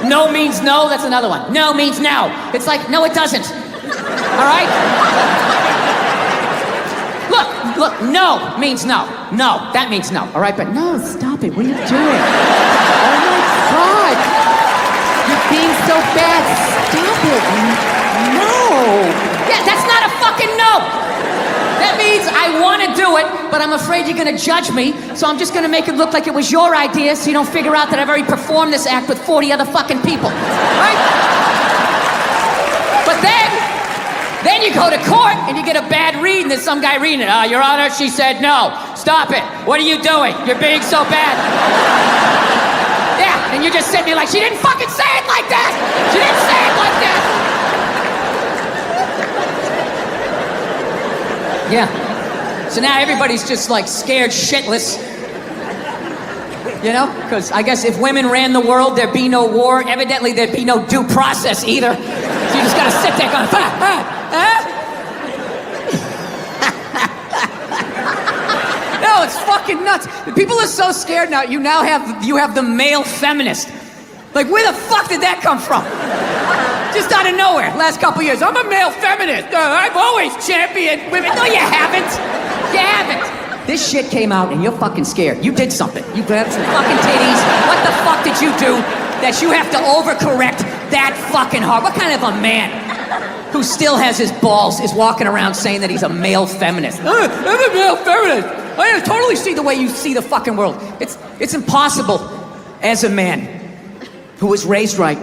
No means no, that's another one. No means no. It's like, no, it doesn't. All right? Look, no means no. No, that means no, all right? But no, stop it, what are you doing? Oh my God. You're being so bad, stop it. No. Yeah, that's not a fucking no. That means I want to do it, but I'm afraid you're going to judge me, so I'm just going to make it look like it was your idea so you don't figure out that I've already performed this act with 40 other fucking people, right? But then you go to court and you get a bad read and there's some guy reading it. Your Honor, she said no. Stop it. What are you doing? You're being so bad. Yeah, and you're just sitting there like, she didn't fucking say it like that. She didn't say it like that. Yeah. So now everybody's just like scared shitless. You know? Because I guess if women ran the world, there'd be no war. Evidently, there'd be no due process either. So you just gotta sit there going, No, it's fucking nuts. People are so scared now. You have the male feminist. Like, where the fuck did that come from? Just out of nowhere, last couple years. I'm a male feminist. I've always championed women. No, you haven't. You haven't. This shit came out and you're fucking scared. You did something. You grabbed some fucking titties. What the fuck did you do that you have to overcorrect that fucking hard? What kind of a man who still has his balls is walking around saying that he's a male feminist? I'm a male feminist. I totally see the way you see the fucking world. It's impossible as a man who was raised right.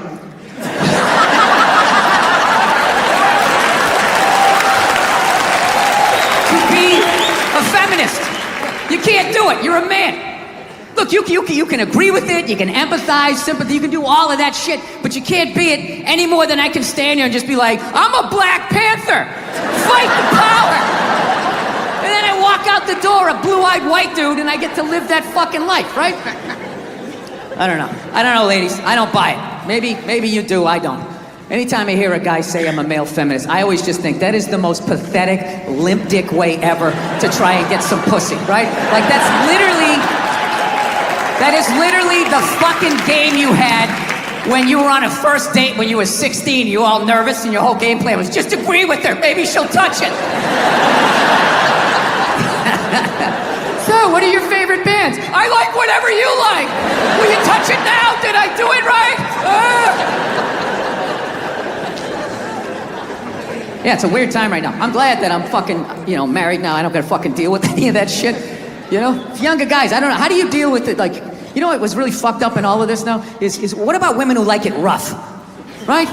You can't do it. You're a man. Look, you can agree with it. You can empathize, sympathy. You can do all of that shit. But you can't be it any more than I can stand here and just be like, I'm a Black Panther. Fight the power. And then I walk out the door, a blue-eyed white dude, and I get to live that fucking life, right? I don't know, ladies. I don't buy it. Maybe you do. I don't. Anytime I hear a guy say I'm a male feminist, I always just think that is the most pathetic, limp dick way ever to try and get some pussy, right? Like that is literally the fucking game you had when you were on a first date when you were 16, you were all nervous and your whole game plan was just agree with her, maybe she'll touch it. So, what are your favorite bands? I like whatever you like. Will you touch it now? Did I do it right? Yeah, it's a weird time right now. I'm glad that I'm fucking, married now. I don't gotta fucking deal with any of that shit. Younger guys, I don't know. How do you deal with it? Like, what was really fucked up in all of this now is what about women who like it rough, right?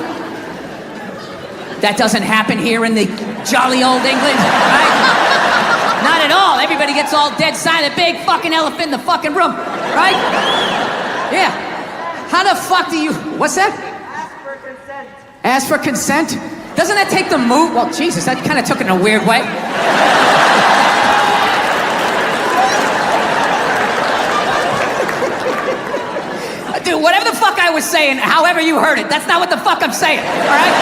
That doesn't happen here in the jolly old England, right? Not at all. Everybody gets all dead silent. Big fucking elephant in the fucking room, right? Yeah. How the fuck do you? What's that? Ask for consent. Ask for consent? Doesn't that take the move? Well, Jesus, that kind of took it in a weird way. Dude, whatever the fuck I was saying, however you heard it, that's not what the fuck I'm saying, all right?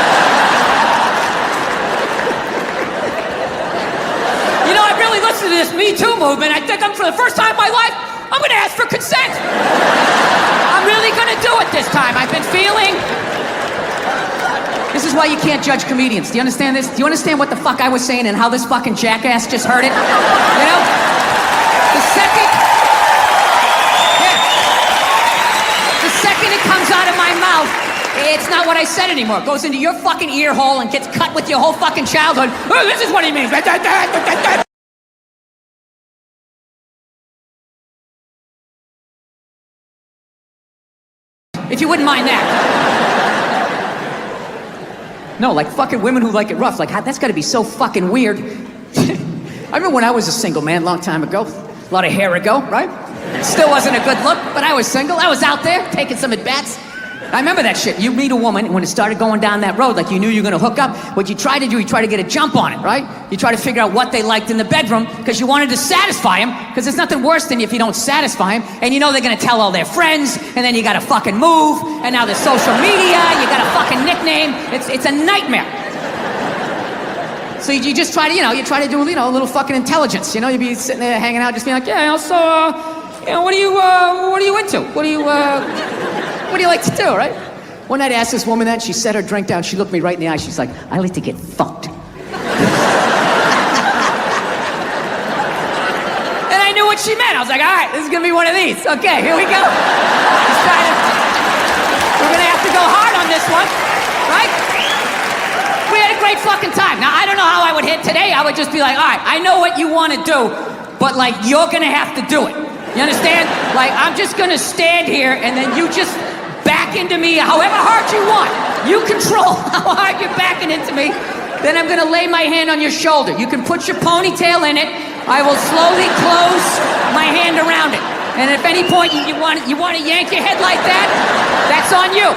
I really listened to this Me Too movement. I think for the first time in my life, I'm gonna ask for consent. I'm really gonna do it this time. I've been feeling... This is why you can't judge comedians. Do you understand this? Do you understand what the fuck I was saying and how this fucking jackass just heard it? The second it comes out of my mouth, it's not what I said anymore. It goes into your fucking ear hole and gets cut with your whole fucking childhood. Oh, this is what he means. If you wouldn't mind that. No, like fucking women who like it rough. Like, that's gotta be so fucking weird. I remember when I was a single man, long time ago. A lot of hair ago, right? Still wasn't a good look, but I was single. I was out there, taking some at-bats. I remember that shit. You meet a woman, and when it started going down that road, like you knew you were gonna hook up, what you try to do, you try to get a jump on it, right? You try to figure out what they liked in the bedroom, because you wanted to satisfy them, because there's nothing worse than if you don't satisfy them, and you know they're gonna tell all their friends, and then you gotta fucking move, and now there's social media, you got a fucking nickname, it's a nightmare. So you just try to, you try to do, a little fucking intelligence, you'd be sitting there hanging out, just being like, yeah, so, what are you into? What do you like to do, right? One night I asked this woman that, she set her drink down, she looked me right in the eye, she's like, I like to get fucked. And I knew what she meant. I was like, all right, this is gonna be one of these. Okay, here we go. We're gonna have to go hard on this one, right? We had a great fucking time. Now, I don't know how I would hit today. I would just be like, all right, I know what you want to do, but like, you're gonna have to do it. You understand? Like, I'm just gonna stand here and then you just back into me however hard you want. You control how hard you're backing into me. Then I'm gonna lay my hand on your shoulder. You can put your ponytail in it. I will slowly close my hand around it. And if at any point you want to yank your head like that, that's on you.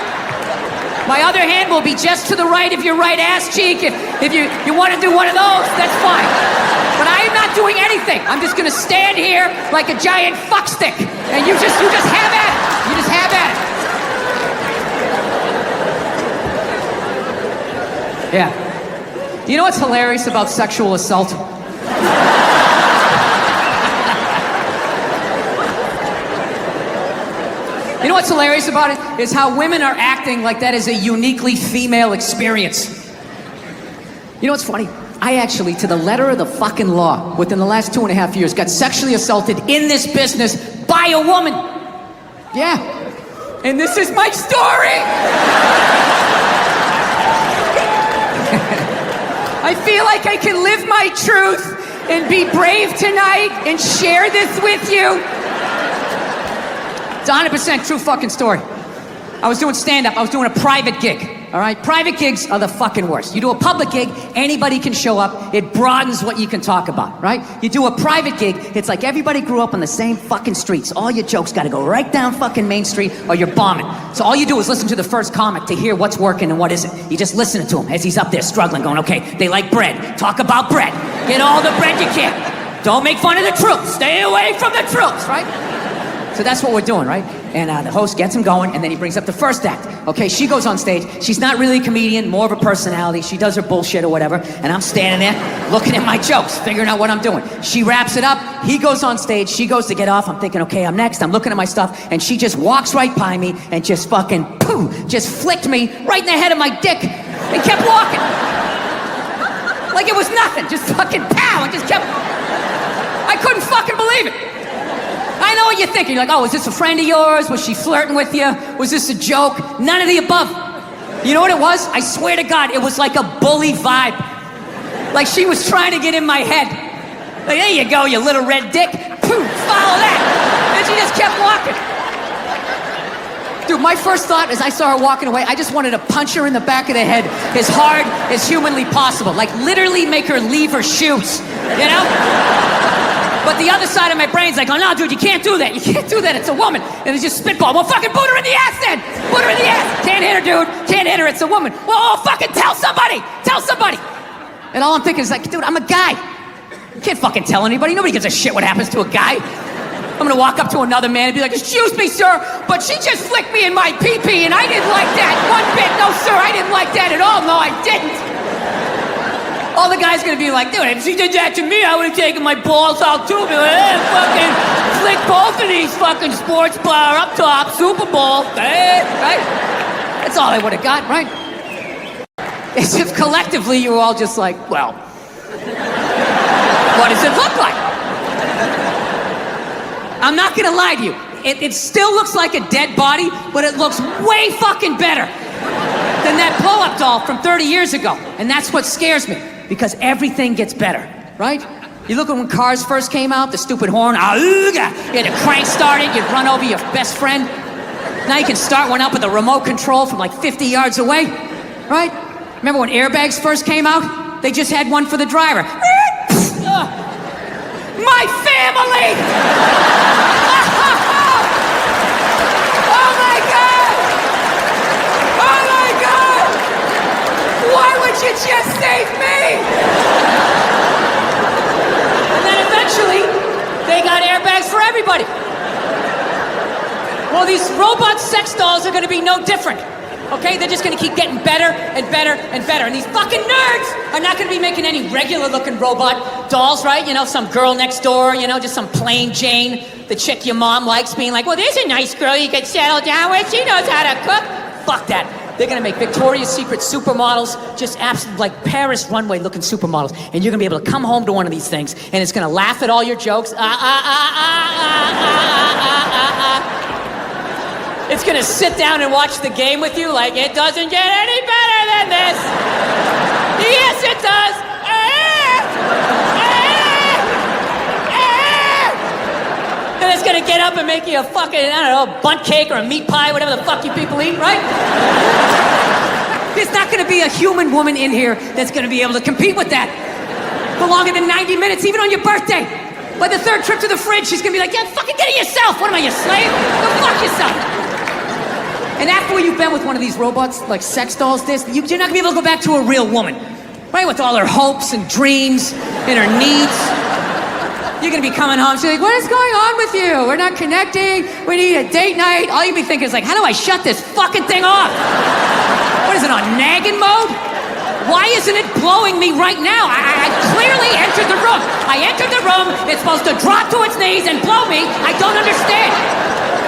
My other hand will be just to the right of your right ass cheek. If you want to do one of those, that's fine. But I am not doing anything. I'm just gonna stand here like a giant fuck stick. And you just have at it. You just have at it. Yeah. Do you know what's hilarious about sexual assault? You know what's hilarious about it? Is how women are acting like that is a uniquely female experience. You know what's funny? I actually, to the letter of the fucking law, within the last 2.5 years, got sexually assaulted in this business by a woman. Yeah. And this is my story! I feel like I can live my truth and be brave tonight and share this with you. It's a 100% true fucking story. I was doing stand-up. I was doing a private gig, all right? Private gigs are the fucking worst. You do a public gig, anybody can show up. It broadens what you can talk about, right? You do a private gig, it's like everybody grew up on the same fucking streets. All your jokes gotta go right down fucking Main Street or you're bombing. So all you do is listen to the first comic to hear what's working and what isn't. You just listen to him as he's up there struggling, going, okay, they like bread. Talk about bread. Get all the bread you can. Don't make fun of the troops. Stay away from the troops, right? So that's what we're doing, right? And the host gets him going, and then he brings up the first act. Okay, she goes on stage. She's not really a comedian, more of a personality. She does her bullshit or whatever, and I'm standing there looking at my jokes, figuring out what I'm doing. She wraps it up. He goes on stage. She goes to get off. I'm thinking, okay, I'm next. I'm looking at my stuff, and she just walks right by me and just fucking, pooh, just flicked me right in the head of my dick and kept walking. Like it was nothing. Just fucking pow, and just kept... I couldn't fucking believe it. I know what you're thinking. You're like, oh, is this a friend of yours? Was she flirting with you? Was this a joke? None of the above. You know what it was? I swear to God, it was like a bully vibe. Like she was trying to get in my head. Like, there you go, you little red dick. Poof, follow that. And she just kept walking. Dude, my first thought as I saw her walking away, I just wanted to punch her in the back of the head as hard as humanly possible. Like literally make her leave her shoes, you know? But the other side of my brain's like, oh no, dude, you can't do that. You can't do that, it's a woman. And it's just spitball. Well, fucking boot her in the ass then. Boot her in the ass. Can't hit her, dude. Can't hit her, it's a woman. Well, fucking tell somebody. Tell somebody. And all I'm thinking is like, dude, I'm a guy. You can't fucking tell anybody. Nobody gives a shit what happens to a guy. I'm gonna walk up to another man and be like, excuse me, sir, but she just flicked me in my pee-pee and I didn't like that one bit. No, sir, I didn't like that at all. No, I didn't. All the guy's gonna be like, dude, if she did that to me, I would've taken my balls out too. Be like, hey, fucking flick both of these fucking sports bar up top, Super Bowl, hey, right? That's all I would've got, right? As if collectively you were all just like, well, what does it look like? I'm not gonna lie to you. It still looks like a dead body, but it looks way fucking better than that blow-up doll from 30 years ago. And that's what scares me, because everything gets better, right? You look at when cars first came out, the stupid horn, you had to crank start it, you'd run over your best friend. Now you can start one up with a remote control from like 50 yards away, right? Remember when airbags first came out? They just had one for the driver. My family! Oh my God! Oh my God! Why would you just save me? And then eventually, they got airbags for everybody. Well, these robot sex dolls are gonna be no different. Okay, they're just gonna keep getting better and better and better. And these fucking nerds are not gonna be making any regular looking robot dolls, right? You know, some girl next door, you know, just some plain Jane, the chick your mom likes, being like, well, there's a nice girl you can settle down with. She knows how to cook. Fuck that. They're gonna make Victoria's Secret supermodels, just absolute like Paris runway looking supermodels. And you're gonna be able to come home to one of these things, and it's gonna laugh at all your jokes. It's gonna sit down and watch the game with you like it doesn't get any better than this. Yes, it does. And it's gonna get up and make you a fucking, I don't know, bunt cake or a meat pie, whatever the fuck you people eat, right? There's not gonna be a human woman in here that's gonna be able to compete with that for longer than 90 minutes, even on your birthday. By the third trip to the fridge, she's gonna be like, yeah, fucking get it yourself. What am I, your slave? Go fuck yourself. And after you've been with one of these robots, like sex dolls, you're not gonna be able to go back to a real woman, right? With all her hopes and dreams and her needs. You're gonna be coming home, she's like, what is going on with you? We're not connecting, we need a date night. All you'll be thinking is like, how do I shut this fucking thing off? What is it, on nagging mode? Why isn't it blowing me right now? I clearly entered the room. I entered the room, it's supposed to drop to its knees and blow me. I don't understand.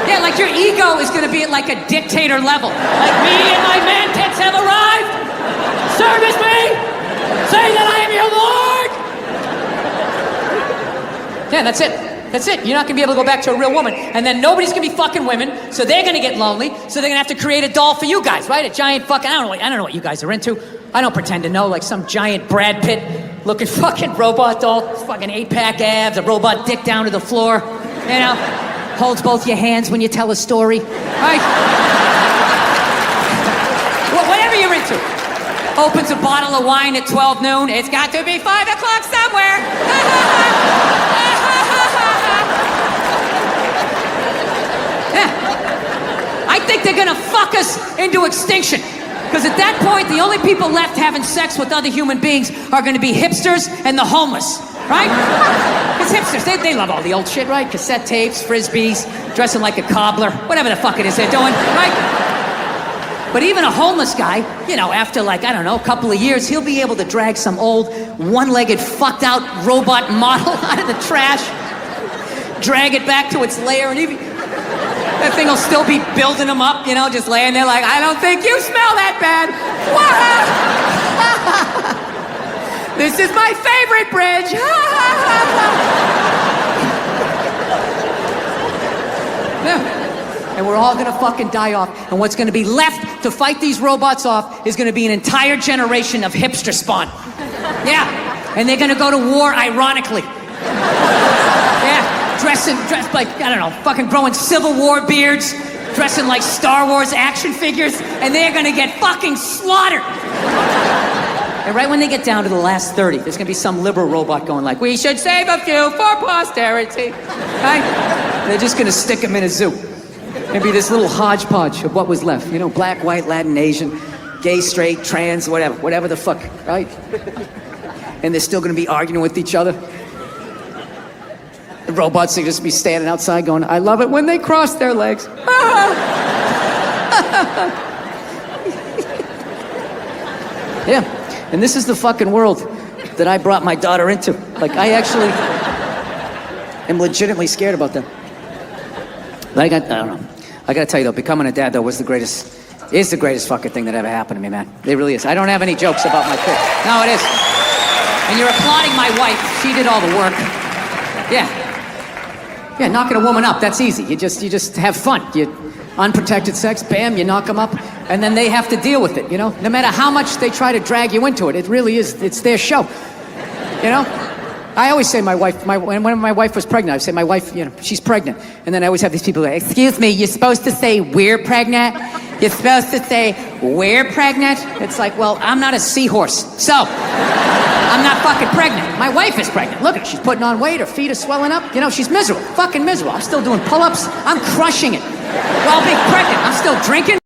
Yeah, like your ego is gonna be at like a dictator level. Like, me and my man tits have arrived. Service me. Say that I am your lord. Yeah, that's it. That's it. You're not gonna be able to go back to a real woman. And then nobody's gonna be fucking women, so they're gonna get lonely, so they're gonna have to create a doll for you guys, right? A giant fucking, I don't know what you guys are into. I don't pretend to know, like some giant Brad Pitt looking fucking robot doll, fucking 8-pack abs, a robot dick down to the floor, you know? Holds both your hands when you tell a story, right? Whatever you're into. Opens a bottle of wine at 12 noon. It's got to be 5 o'clock somewhere. Yeah. I think they're gonna fuck us into extinction. Because at that point, the only people left having sex with other human beings are gonna be hipsters and the homeless, right? Because hipsters, they love all the old shit, right? Cassette tapes, frisbees, dressing like a cobbler, whatever the fuck it is they're doing, right? But even a homeless guy, you know, after like, I don't know, a couple of years, he'll be able to drag some old one-legged, fucked out robot model out of the trash, drag it back to its lair, and even that thing will still be building him up, you know, just laying there like, I don't think you smell that bad. This is my favorite bridge. Yeah. And we're all gonna fucking die off. And what's gonna be left to fight these robots off is gonna be an entire generation of hipster spawn. Yeah. And they're gonna go to war ironically. Yeah. Dressed like, I don't know, fucking growing Civil War beards, dressing like Star Wars action figures, and they're gonna get fucking slaughtered. And right when they get down to the last 30, there's gonna be some liberal robot going like, we should save a few for posterity. Right? They're just gonna stick them in a zoo. Maybe this little hodgepodge of what was left. You know, black, white, Latin, Asian, gay, straight, trans, whatever the fuck, right? And they're still gonna be arguing with each other. The robots will just be standing outside going, I love it when they cross their legs. Yeah, and this is the fucking world that I brought my daughter into. Like, I actually am legitimately scared about them. But I don't know. I gotta tell you though, becoming a dad though is the greatest fucking thing that ever happened to me, man. It really is. I don't have any jokes about my kid. No, it is. And you're applauding my wife. She did all the work. Yeah. Yeah, knocking a woman up, that's easy. You just have fun. You unprotected sex, bam, you knock them up, and then they have to deal with it, you know? No matter how much they try to drag you into it, it really is, it's their show. You know? I always say my wife, when my wife was pregnant, I would say my wife, you know, she's pregnant. And then I always have these people like, excuse me, you're supposed to say we're pregnant? You're supposed to say we're pregnant? It's like, well, I'm not a seahorse, so I'm not fucking pregnant. My wife is pregnant. Look at her, she's putting on weight, her feet are swelling up. You know, she's miserable, fucking miserable. I'm still doing pull-ups, I'm crushing it. While being pregnant, I'm still drinking.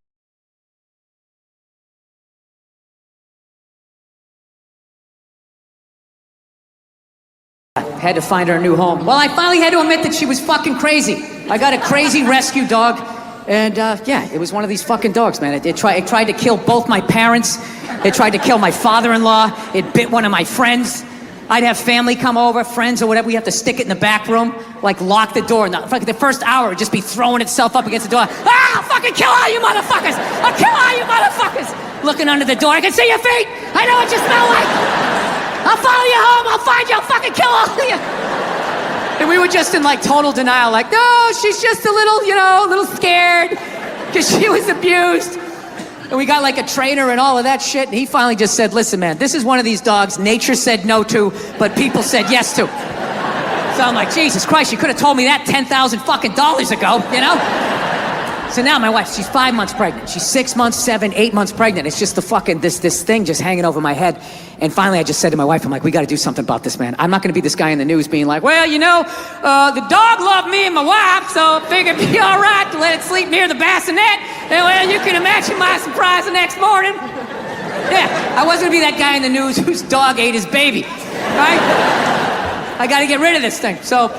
Had to find her a new home. Well, I finally had to admit that she was fucking crazy. I got a crazy rescue dog, and yeah, it was one of these fucking dogs, man. It tried to kill both my parents. It tried to kill my father-in-law. It bit one of my friends. I'd have family come over, friends or whatever. We have to stick it in the back room, like lock the door. And the first hour would just be throwing itself up against the door. Ah, I'll fucking kill all you motherfuckers! I'll kill all you motherfuckers! looking under the door. I can see your feet. I know what you smell like. I'll follow you home. I'll find you. I'll fucking kill all of you. And we were just in like total denial, like, no, she's just a little, a little scared because she was abused. And we got like a trainer and all of that shit. And he finally just said, listen, man, this is one of these dogs nature said no to, but people said yes to. So I'm like, Jesus Christ, you could have told me that $10,000 fucking dollars ago, So now my wife, she's 5 months pregnant. She's 6 months, 7, 8 months pregnant. It's just the fucking, this thing just hanging over my head. And finally I just said to my wife, I'm like, we got to do something about this, man. I'm not going to be this guy in the news being like, well, the dog loved me and my wife, so I figured it'd be all right to let it sleep near the bassinet. And well, you can imagine my surprise the next morning. Yeah, I wasn't going to be that guy in the news whose dog ate his baby, right? I got to get rid of this thing. So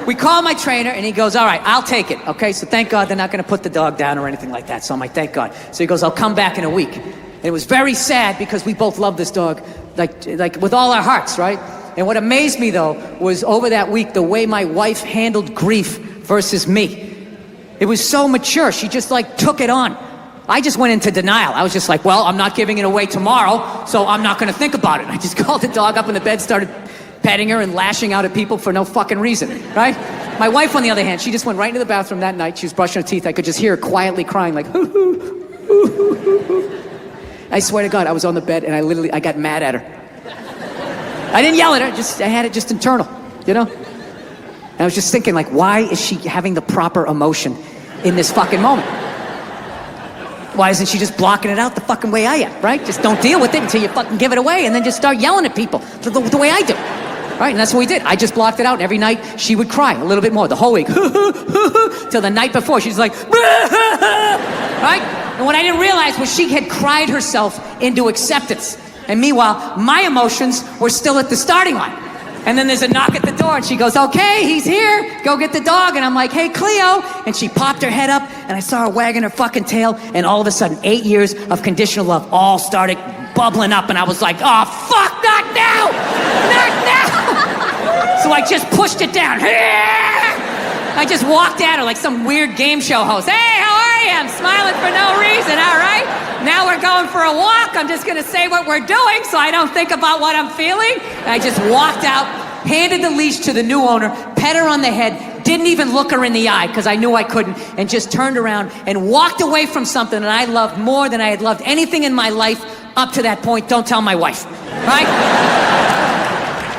we call my trainer, and he goes, all right, I'll take it, okay? So thank God they're not going to put the dog down or anything like that. So I'm like, thank God. So he goes, I'll come back in a week. And it was very sad because we both love this dog, like with all our hearts, right? And what amazed me, though, was over that week, the way my wife handled grief versus me. It was so mature. She just, took it on. I just went into denial. I was just like, well, I'm not giving it away tomorrow, so I'm not going to think about it. And I just called the dog up in the bed, started petting her and lashing out at people for no fucking reason, right? My wife, on the other hand, she just went right into the bathroom that night. She was brushing her teeth. I could just hear her quietly crying, like, hoo, hoo, hoo, hoo, hoo. I swear to God, I was on the bed and I got mad at her. I didn't yell at her, I had it just internal, And I was just thinking, why is she having the proper emotion in this fucking moment? Why isn't she just blocking it out the fucking way I am, right? Just don't deal with it until you fucking give it away and then just start yelling at people the way I do. Right, and that's what we did. I just blocked it out, and every night she would cry a little bit more, the whole week. Till the night before, she's like, right? And what I didn't realize was she had cried herself into acceptance. And meanwhile, my emotions were still at the starting line. And then there's a knock at the door, and she goes, okay, he's here. Go get the dog. And I'm like, hey, Cleo. And she popped her head up, and I saw her wagging her fucking tail. And all of a sudden, 8 years of conditional love all started bubbling up. And I was like, oh, fuck, not now. Not now. So I just pushed it down. I just walked at her like some weird game show host. Hey, how are you? I'm smiling for no reason, all right? Now we're going for a walk. I'm just going to say what we're doing so I don't think about what I'm feeling. And I just walked out, handed the leash to the new owner, pet her on the head, didn't even look her in the eye because I knew I couldn't, and just turned around and walked away from something that I loved more than I had loved anything in my life up to that point. Don't tell my wife, right?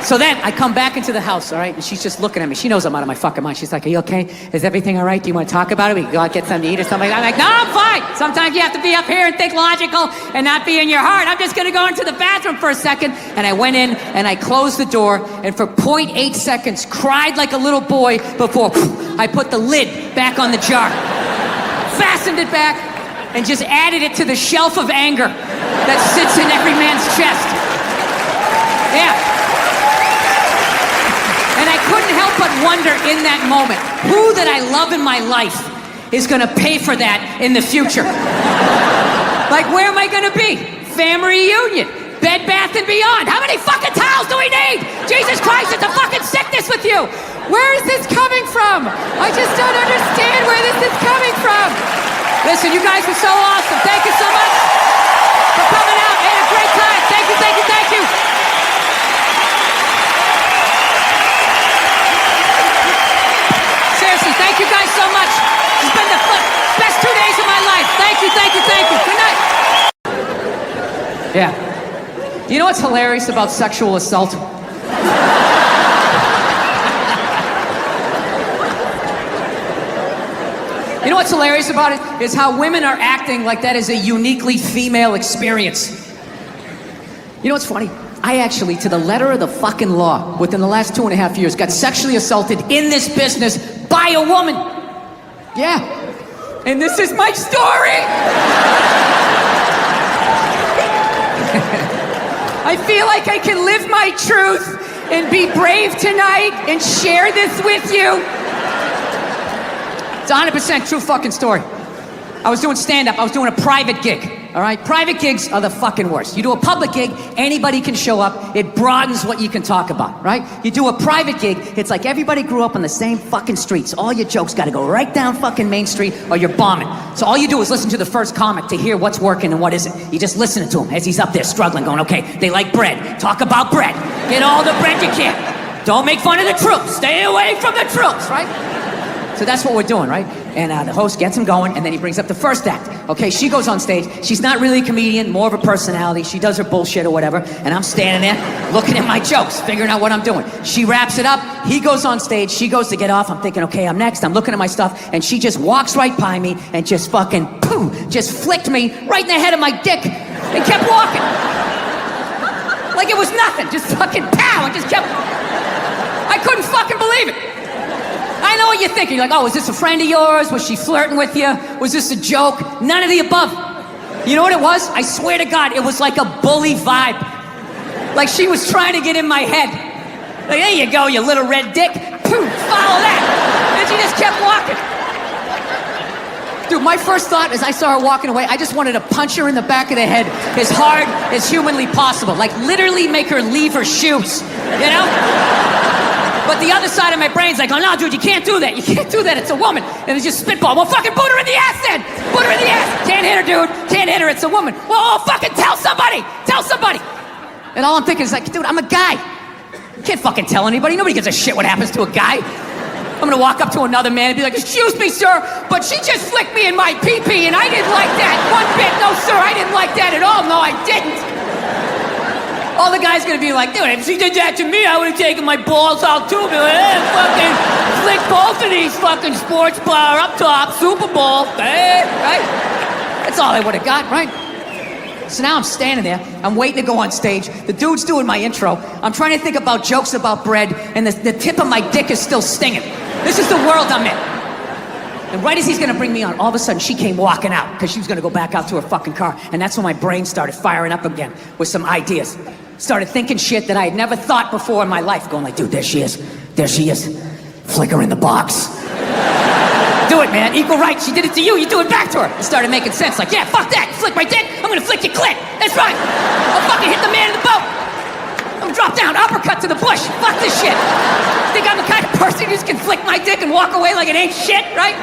So then I come back into the house, all right, and she's just looking at me. She knows I'm out of my fucking mind. She's like, are you okay? Is everything all right? Do you want to talk about it? We can go out, get something to eat or something. I'm like, no, I'm fine. Sometimes you have to be up here and think logical and not be in your heart. I'm just going to go into the bathroom for a second. And I went in and I closed the door and for 0.8 seconds cried like a little boy before I put the lid back on the jar, fastened it back, and just added it to the shelf of anger that sits in every man's chest. Yeah. And I couldn't help but wonder in that moment, who that I love in my life is gonna pay for that in the future? Like, where am I gonna be? Family reunion, Bed Bath & Beyond. How many fucking towels do we need? Jesus Christ, it's a fucking sickness with you. Where is this coming from? I just don't understand where this is coming from. Listen, you guys were so awesome. Thank you so much for coming out. I had a great time. Thank you, thank you, thank you. Seriously, thank you guys so much. It's been the best 2 days of my life. Thank you, thank you, thank you. Good night. Yeah. You know what's hilarious about sexual assault? You know what's hilarious about it? Is how women are acting like that is a uniquely female experience. You know what's funny? I actually, to the letter of the fucking law, within the last 2.5 years, got sexually assaulted in this business by a woman. Yeah. And this is my story. I feel like I can live my truth and be brave tonight and share this with you. It's a 100% true fucking story. I was doing stand-up. I was doing a private gig, all right? Private gigs are the fucking worst. You do a public gig, anybody can show up. It broadens what you can talk about, right? You do a private gig, it's like everybody grew up on the same fucking streets. All your jokes gotta go right down fucking Main Street or you're bombing. So all you do is listen to the first comic to hear what's working and what isn't. You just listen to him as he's up there struggling, going, okay, they like bread. Talk about bread. Get all the bread you can. Don't make fun of the troops. Stay away from the troops, right? So that's what we're doing, right? And the host gets him going, and then he brings up the first act. Okay, she goes on stage. She's not really a comedian, more of a personality. She does her bullshit or whatever, and I'm standing there looking at my jokes, figuring out what I'm doing. She wraps it up. He goes on stage. She goes to get off. I'm thinking, okay, I'm next. I'm looking at my stuff, and she just walks right by me and just fucking, boom, just flicked me right in the head of my dick and kept walking. Like it was nothing. Just fucking pow, and just kept... I couldn't fucking believe it. I know what you're thinking. You're like, oh, is this a friend of yours? Was she flirting with you? Was this a joke? None of the above. You know what it was? I swear to God, it was like a bully vibe. Like she was trying to get in my head. Like, there you go, you little red dick. Poof, follow that. And she just kept walking. Dude, my first thought as I saw her walking away, I just wanted to punch her in the back of the head as hard as humanly possible. Like literally make her leave her shoes, you know? But the other side of my brain's like, oh no, dude, you can't do that. You can't do that, it's a woman. And it's just spitball. Well, fucking put her in the ass then. Put her in the ass. Can't hit her, dude. Can't hit her, it's a woman. Well, fucking tell somebody. Tell somebody. And all I'm thinking is like, dude, I'm a guy. You can't fucking tell anybody. Nobody gives a shit what happens to a guy. I'm gonna walk up to another man and be like, excuse me, sir, but she just flicked me in my pee-pee and I didn't like that one bit. No, sir, I didn't like that at all. No, I didn't. All the guy's gonna be like, dude, if she did that to me, I would've taken my balls out too. Be like, hey, fucking flick both of these fucking sports bar up top, Super Bowl, hey, right? That's all I would've got, right? So now I'm standing there, I'm waiting to go on stage. The dude's doing my intro. I'm trying to think about jokes about bread, and the tip of my dick is still stinging. This is the world I'm in. And right as he's gonna bring me on, all of a sudden she came walking out because she was gonna go back out to her fucking car. And that's when my brain started firing up again with some ideas. Started thinking shit that I had never thought before in my life. Going like, dude, there she is. There she is. Flick her in the box. Do it, man. Equal rights. She did it to you. You do it back to her. It started making sense. Like, yeah, fuck that. You flick my dick. I'm gonna flick your clit. That's right. I'll fucking hit the man in the boat. I'm drop down, uppercut to the bush. Fuck this shit. Think I'm the kind of person who just can flick my dick and walk away like it ain't shit, right?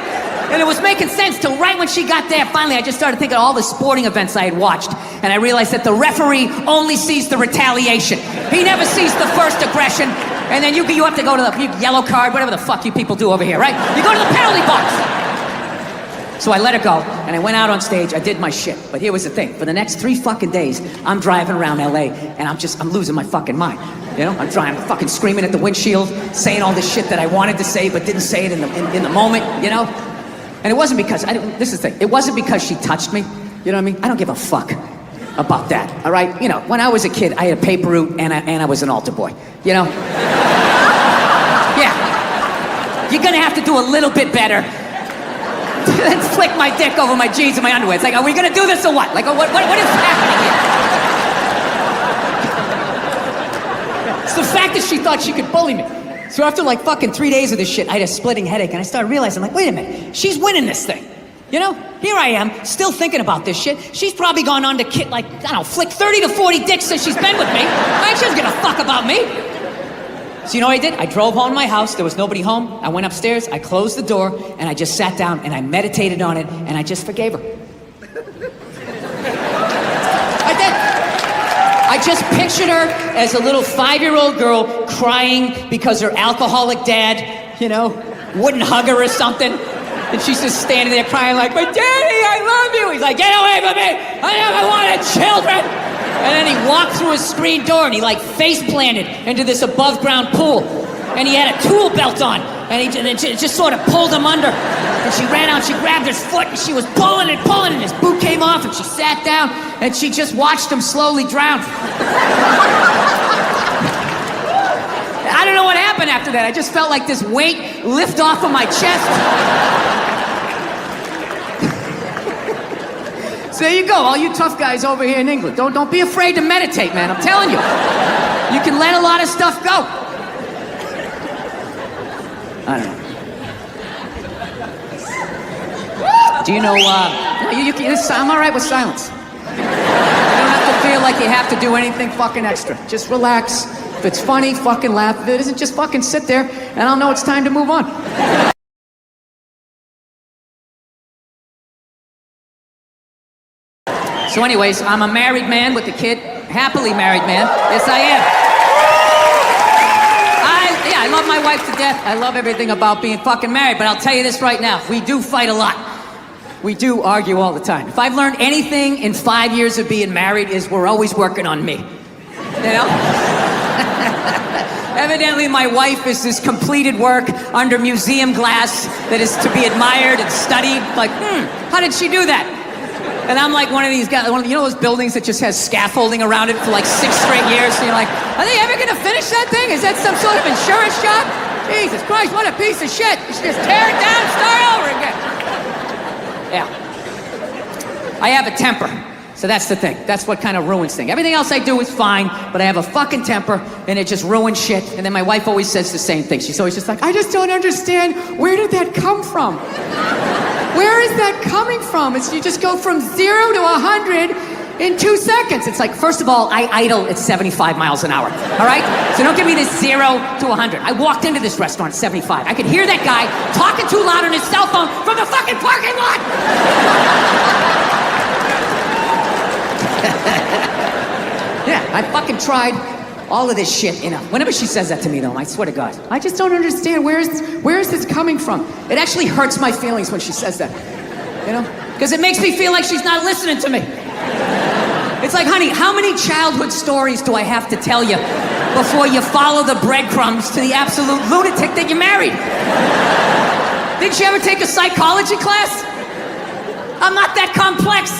And it was making sense till right when she got there. Finally, I just started thinking of all the sporting events I had watched. And I realized that the referee only sees the retaliation. He never sees the first aggression. And then you have to go to the yellow card, whatever the fuck you people do over here, right? You go to the penalty box. So I let her go, and I went out on stage, I did my shit. But here was the thing, for the next 3 fucking days, I'm driving around LA, and I'm losing my fucking mind. You know, I'm fucking screaming at the windshield, saying all this shit that I wanted to say, but didn't say it in the moment, you know? And it wasn't because, this is the thing, it wasn't because she touched me, you know what I mean? I don't give a fuck about that, all right? You know, when I was a kid, I had a paper route, and I was an altar boy, you know? Yeah. You're gonna have to do a little bit better than flick my dick over my jeans and my underwear. It's like, are we gonna do this or what? Like, what is happening here? It's the fact that she thought she could bully me. So after like fucking 3 days of this shit, I had a splitting headache, and I started realizing, like, wait a minute, she's winning this thing. You know, here I am, still thinking about this shit. She's probably gone on to like, I don't know, flick 30 to 40 dicks since she's been with me. Right? She doesn't give a fuck about me. So you know what I did? I drove home to my house, there was nobody home. I went upstairs, I closed the door, and I just sat down and I meditated on it, and I just forgave her. I did. I just pictured her as a little 5-year-old girl crying because her alcoholic dad, you know, wouldn't hug her or something. And she's just standing there crying like, but Daddy, I love you. He's like, get away from me. I never wanted children. And then he walked through his screen door and he like face planted into this above ground pool. And he had a tool belt on. And it just sort of pulled him under. And she ran out, she grabbed his foot, and she was pulling and his boot came off, and she sat down, and she just watched him slowly drown. I don't know what happened after that. I just felt like this weight lift off of my chest. So there you go, all you tough guys over here in England. Don't be afraid to meditate, man. I'm telling you. You can let a lot of stuff go. I don't know. Do you know, I'm all right with silence. You don't have to feel like you have to do anything fucking extra. Just relax. If it's funny, fucking laugh. If it isn't, just fucking sit there, and I'll know it's time to move on. So anyways, I'm a married man with a kid. Happily married man. Yes, I am. I love my wife to death. I love everything about being fucking married, but I'll tell you this right now. We do fight a lot. We do argue all the time. If I've learned anything in 5 years of being married is we're always working on me. You know? Evidently, my wife is this completed work under museum glass that is to be admired and studied. Like, how did she do that? And I'm like one of these guys, you know those buildings that just has scaffolding around it for like 6 straight years? And you're like, are they ever gonna finish that thing? Is that some sort of insurance job? Jesus Christ, what a piece of shit. You should just tear it down and start over again. Yeah. I have a temper. So that's the thing. That's what kind of ruins things. Everything else I do is fine, but I have a fucking temper, and it just ruins shit. And then my wife always says the same thing. She's always just like, I just don't understand. Where did that come from? Where is that coming from? It's you just go from 0 to 100 in 2 seconds. It's like, first of all, I idle at 75 miles an hour, all right? So don't give me this 0 to 100. I walked into this restaurant at 75. I could hear that guy talking too loud on his cell phone from the fucking parking lot. Yeah, I fucking tried all of this shit, you know. Whenever she says that to me, though, I swear to God, I just don't understand. Where is this coming from? It actually hurts my feelings when she says that, you know? Because it makes me feel like she's not listening to me. It's like, honey, how many childhood stories do I have to tell you before you follow the breadcrumbs to the absolute lunatic that you married? Didn't you ever take a psychology class? I'm not that complex.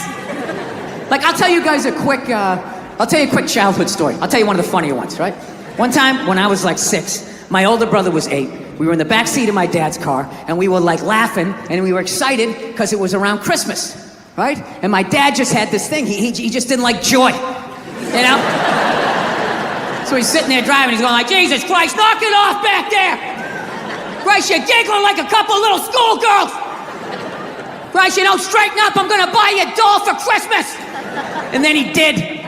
Like, I'll tell you guys a quick childhood story. I'll tell you one of the funnier ones, right? One time when I was like 6, my older brother was 8. We were in the back seat of my dad's car, and we were like laughing, and we were excited because it was around Christmas, right? And my dad just had this thing. He just didn't like joy, you know? So he's sitting there driving. He's going like, Jesus Christ, knock it off back there. Christ, you're giggling like a couple little schoolgirls. Christ, you don't straighten up. I'm going to buy you a doll for Christmas. And then he did.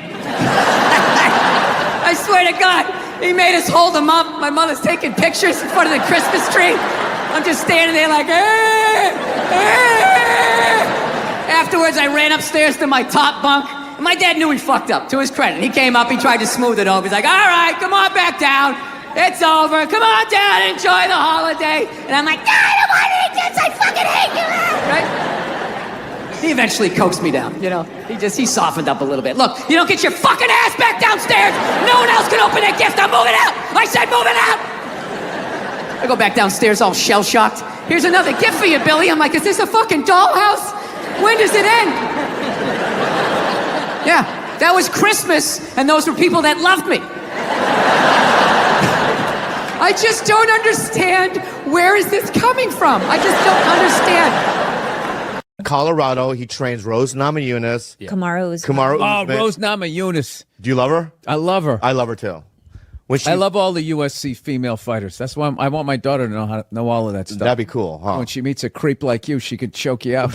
I swear to God, he made us hold him up. My mother's taking pictures in front of the Christmas tree. I'm just standing there like, Afterwards, I ran upstairs to my top bunk. And my dad knew he fucked up, to his credit. He came up, he tried to smooth it over. He's like, all right, come on back down. It's over. Come on down, enjoy the holiday. And I'm like, I don't want to eat this. I fucking hate you. Right? He eventually coaxed me down, you know. He softened up a little bit. Look, you don't get your fucking ass back downstairs. No one else can open that gift. I'm moving out. I said moving out. I go back downstairs all shell-shocked. Here's another gift for you, Billy. I'm like, is this a fucking dollhouse? When does it end? Yeah, that was Christmas, and those were people that loved me. I just don't understand. Where is this coming from? I just don't understand. Colorado, he trains Rose Namajunas. Yeah. Kamaru Usman. Rose Namajunas. Do you love her? I love her. I love her too. I love all the USC female fighters. That's why I want my daughter to know how to know all of that stuff. That'd be cool, huh? When she meets a creep like you, she could choke you out.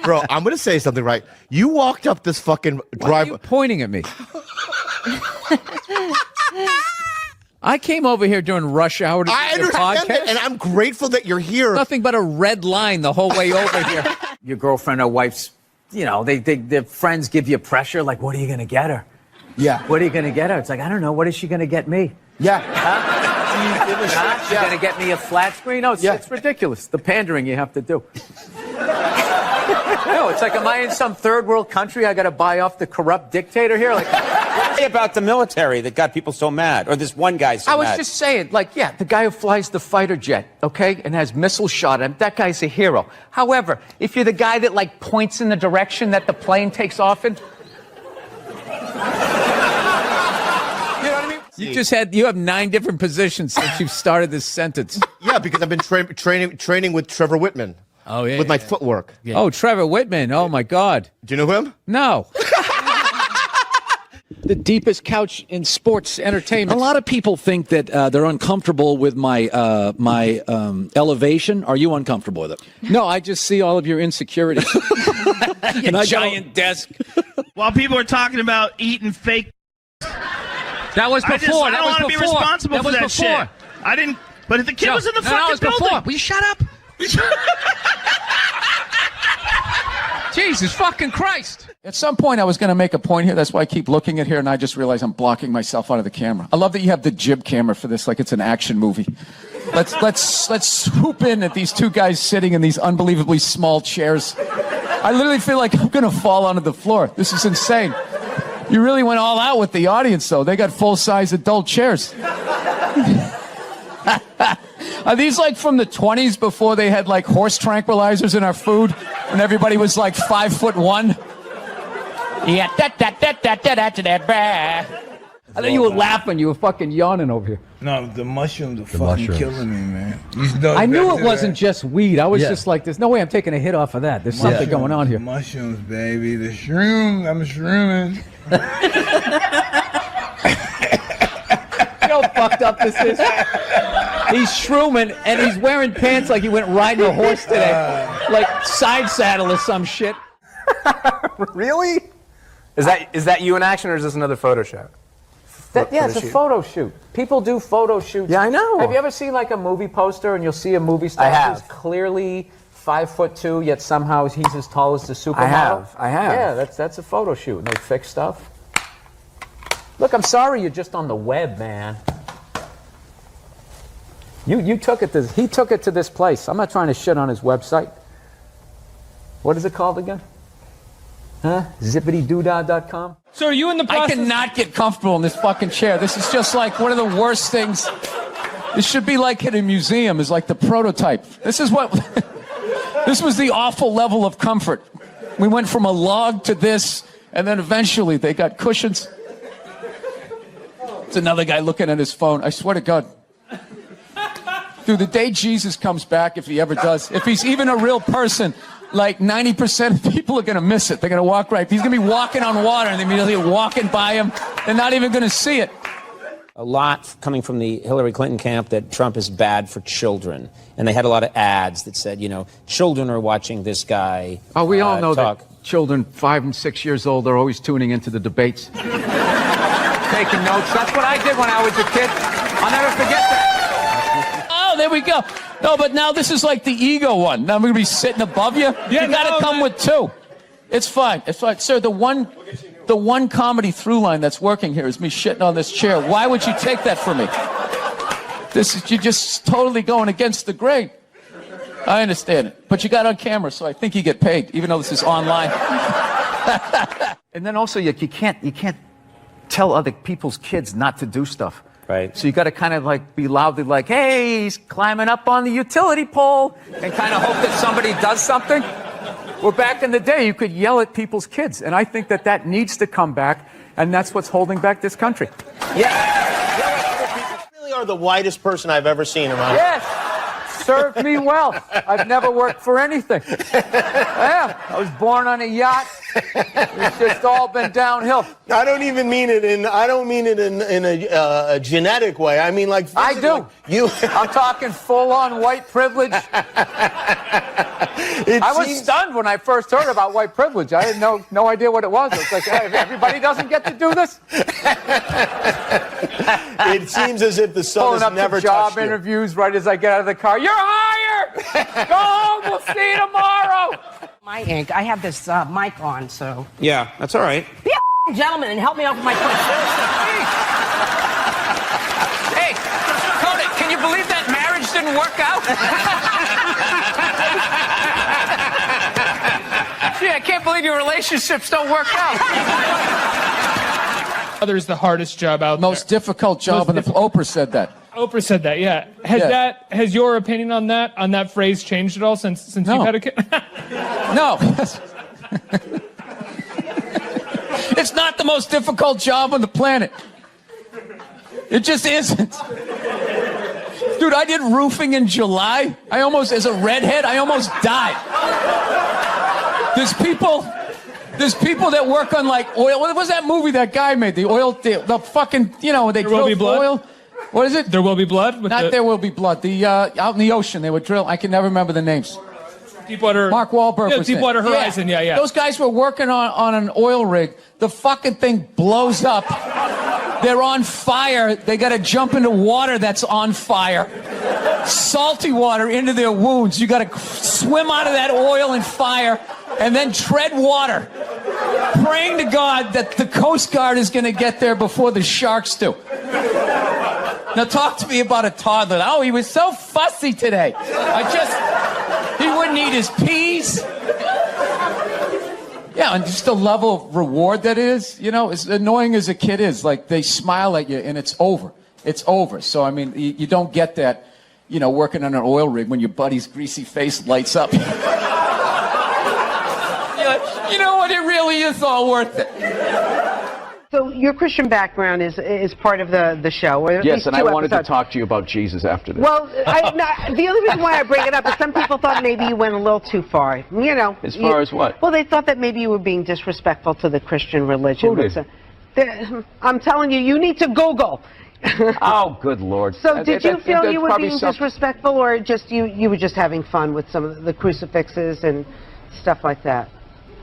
Bro, I'm gonna say something right. You walked up this fucking drive. Why are you pointing at me? I came over here during rush hour to do your podcast. That, and I'm grateful that you're here. Nothing but a red line the whole way over here. Your girlfriend or wife's, you know, their friends give you pressure. Like, what are you going to get her? Yeah. What are you going to get her? It's like, I don't know. What is she going to get me? Yeah. Huh? She's going to get me a flat screen? No, it's ridiculous. The pandering you have to do. No, it's like, am I in some third world country? I got to buy off the corrupt dictator here? Like, about the military that got people so mad, or this one guy so mad. I was just saying, like, yeah, the guy who flies the fighter jet, okay, and has missiles shot at him, that guy's a hero. However, if you're the guy that, like, points in the direction that the plane takes off in, you know what I mean? You have 9 different positions since you've started this sentence. Yeah, because I've been training with Trevor Whitman. Oh, yeah. With my footwork. Yeah. Oh, Trevor Whitman. Oh, my God. Do you know him? No. the deepest couch in sports entertainment. A lot of people think that they're uncomfortable with my elevation. Are you uncomfortable with it? No, I just see all of your insecurities. Your giant desk. While people are talking about eating fake, That was before. I don't want to be responsible for that shit. I didn't. But if the kid was in the fucking building, before. Will you shut up? Jesus fucking Christ. At some point, I was going to make a point here. That's why I keep looking at here, and I just realized I'm blocking myself out of the camera. I love that you have the jib camera for this, like it's an action movie. Let's swoop in at these two guys sitting in these unbelievably small chairs. I literally feel like I'm going to fall onto the floor. This is insane. You really went all out with the audience, though. They got full-size adult chairs. Are these like from the 20s before they had like horse tranquilizers in our food and everybody was like 5'1"? Yeah, I thought you were laughing. You were fucking yawning over here. No, the mushrooms are fucking killing me, man. I knew it wasn't just weed. I was just like, there's no way I'm taking a hit off of that. There's something going on here. Mushrooms, baby. The shrooms. I'm shrooming. You know how fucked up this is? He's shrooming, and he's wearing pants like he went riding a horse today. Like side saddle or some shit. Really? Is that you in action, or is this another photo shoot? It's a photo shoot. People do photo shoots. Yeah, I know. Have you ever seen like a movie poster and you'll see a movie star who's clearly 5'2", yet somehow he's as tall as the supermodel? I have. Yeah, that's a photo shoot. And they fix stuff. Look, I'm sorry you're just on the web, man. He took it to this place. I'm not trying to shit on his website. What is it called again? Huh? Zippitydoodah.com? So are you in the process? I cannot get comfortable in this fucking chair. This is just like one of the worst things. This should be like in a museum, is like the prototype. This is what, this was the awful level of comfort. We went from a log to this, and then eventually they got cushions. It's another guy looking at his phone. I swear to God. Dude, the day Jesus comes back, if he ever does, if he's even a real person, like 90% of people are going to miss it. They're going to walk right. He's going to be walking on water and they're immediately walking by him. They're not even going to see it. A lot coming from the Hillary Clinton camp that Trump is bad for children. And they had a lot of ads that said, you know, children are watching this guy Oh, we all know talk. that children 5 and 6 years old are always tuning into the debates. Taking notes. That's what I did when I was a kid. I'll never forget that. Oh, there we go. No, but now this is like the ego one. Now I'm going to be sitting above you. Yeah, you got to come with two. It's fine. It's fine. Sir, the one comedy through line that's working here is me shitting on this chair. Why would you take that from me? You're just totally going against the grain. I understand it. But you got on camera, so I think you get paid, even though this is online. And then also, you can't tell other people's kids not to do stuff. Right. So you got to kind of like be loudly like, hey, he's climbing up on the utility pole, and kind of hope that somebody does something. Well, back in the day, you could yell at people's kids, and I think that needs to come back, and that's what's holding back this country. Yeah. You really are the whitest person I've ever seen around. Yes. Served me well. I've never worked for anything. Yeah, I was born on a yacht. It's just all been downhill. I don't even mean it in. I don't mean it in a genetic way. I mean like. I do. I'm talking full-on white privilege. I was stunned when I first heard about white privilege. I had no idea what it was. It's like, hey, everybody doesn't get to do this. It seems as if the sun has never touched you. Job interviews right as I get out of the car. You're hired. Go home. We'll see you tomorrow. My ink. I have this mic on, so. Yeah, that's all right. Be a gentleman and help me out with my question. Hey, Cody, can you believe that marriage didn't work out? Gee, I can't believe your relationships don't work out. Others the hardest job out there. Most difficult job, and Oprah said that. Oprah said that, yeah. Has your opinion on that phrase changed at all since you've had a kid? No. It's not the most difficult job on the planet. It just isn't. Dude, I did roofing in July. as a redhead, I almost died. There's people that work on like oil. What was that movie that guy made? The oil, the fucking, they There Will drill Be Blood? oil. What is it? There Will Be Blood? Not There Will Be Blood. The out in the ocean they would drill. I can never remember the names. Deepwater. Mark Wahlberg Yeah, was in it. Deepwater Horizon. Yeah. Those guys were working on an oil rig. The fucking thing blows up. They're on fire. They got to jump into water that's on fire. Salty water into their wounds. You got to swim out of that oil and fire and then tread water, praying to God that the Coast Guard is going to get there before the sharks do. Now talk to me about a toddler. Oh, he was so fussy today. He wouldn't eat his peas. Yeah, and just the level of reward that is, as annoying as a kid is, like they smile at you and it's over. It's over. So, I mean, you don't get that, working on an oil rig when your buddy's greasy face lights up. You're like, you know what? It really is all worth it. So your Christian background is part of the show. Or at Yes, least and two I wanted episodes. to talk to you about Jesus after this. Well, the only reason why I bring it up is some people thought maybe you went a little too far. As far as what? Well, they thought that maybe you were being disrespectful to the Christian religion. Who did? I'm telling you, you need to Google. Oh, good Lord. So did you feel you were being some... disrespectful, or just you were just having fun with some of the crucifixes and stuff like that?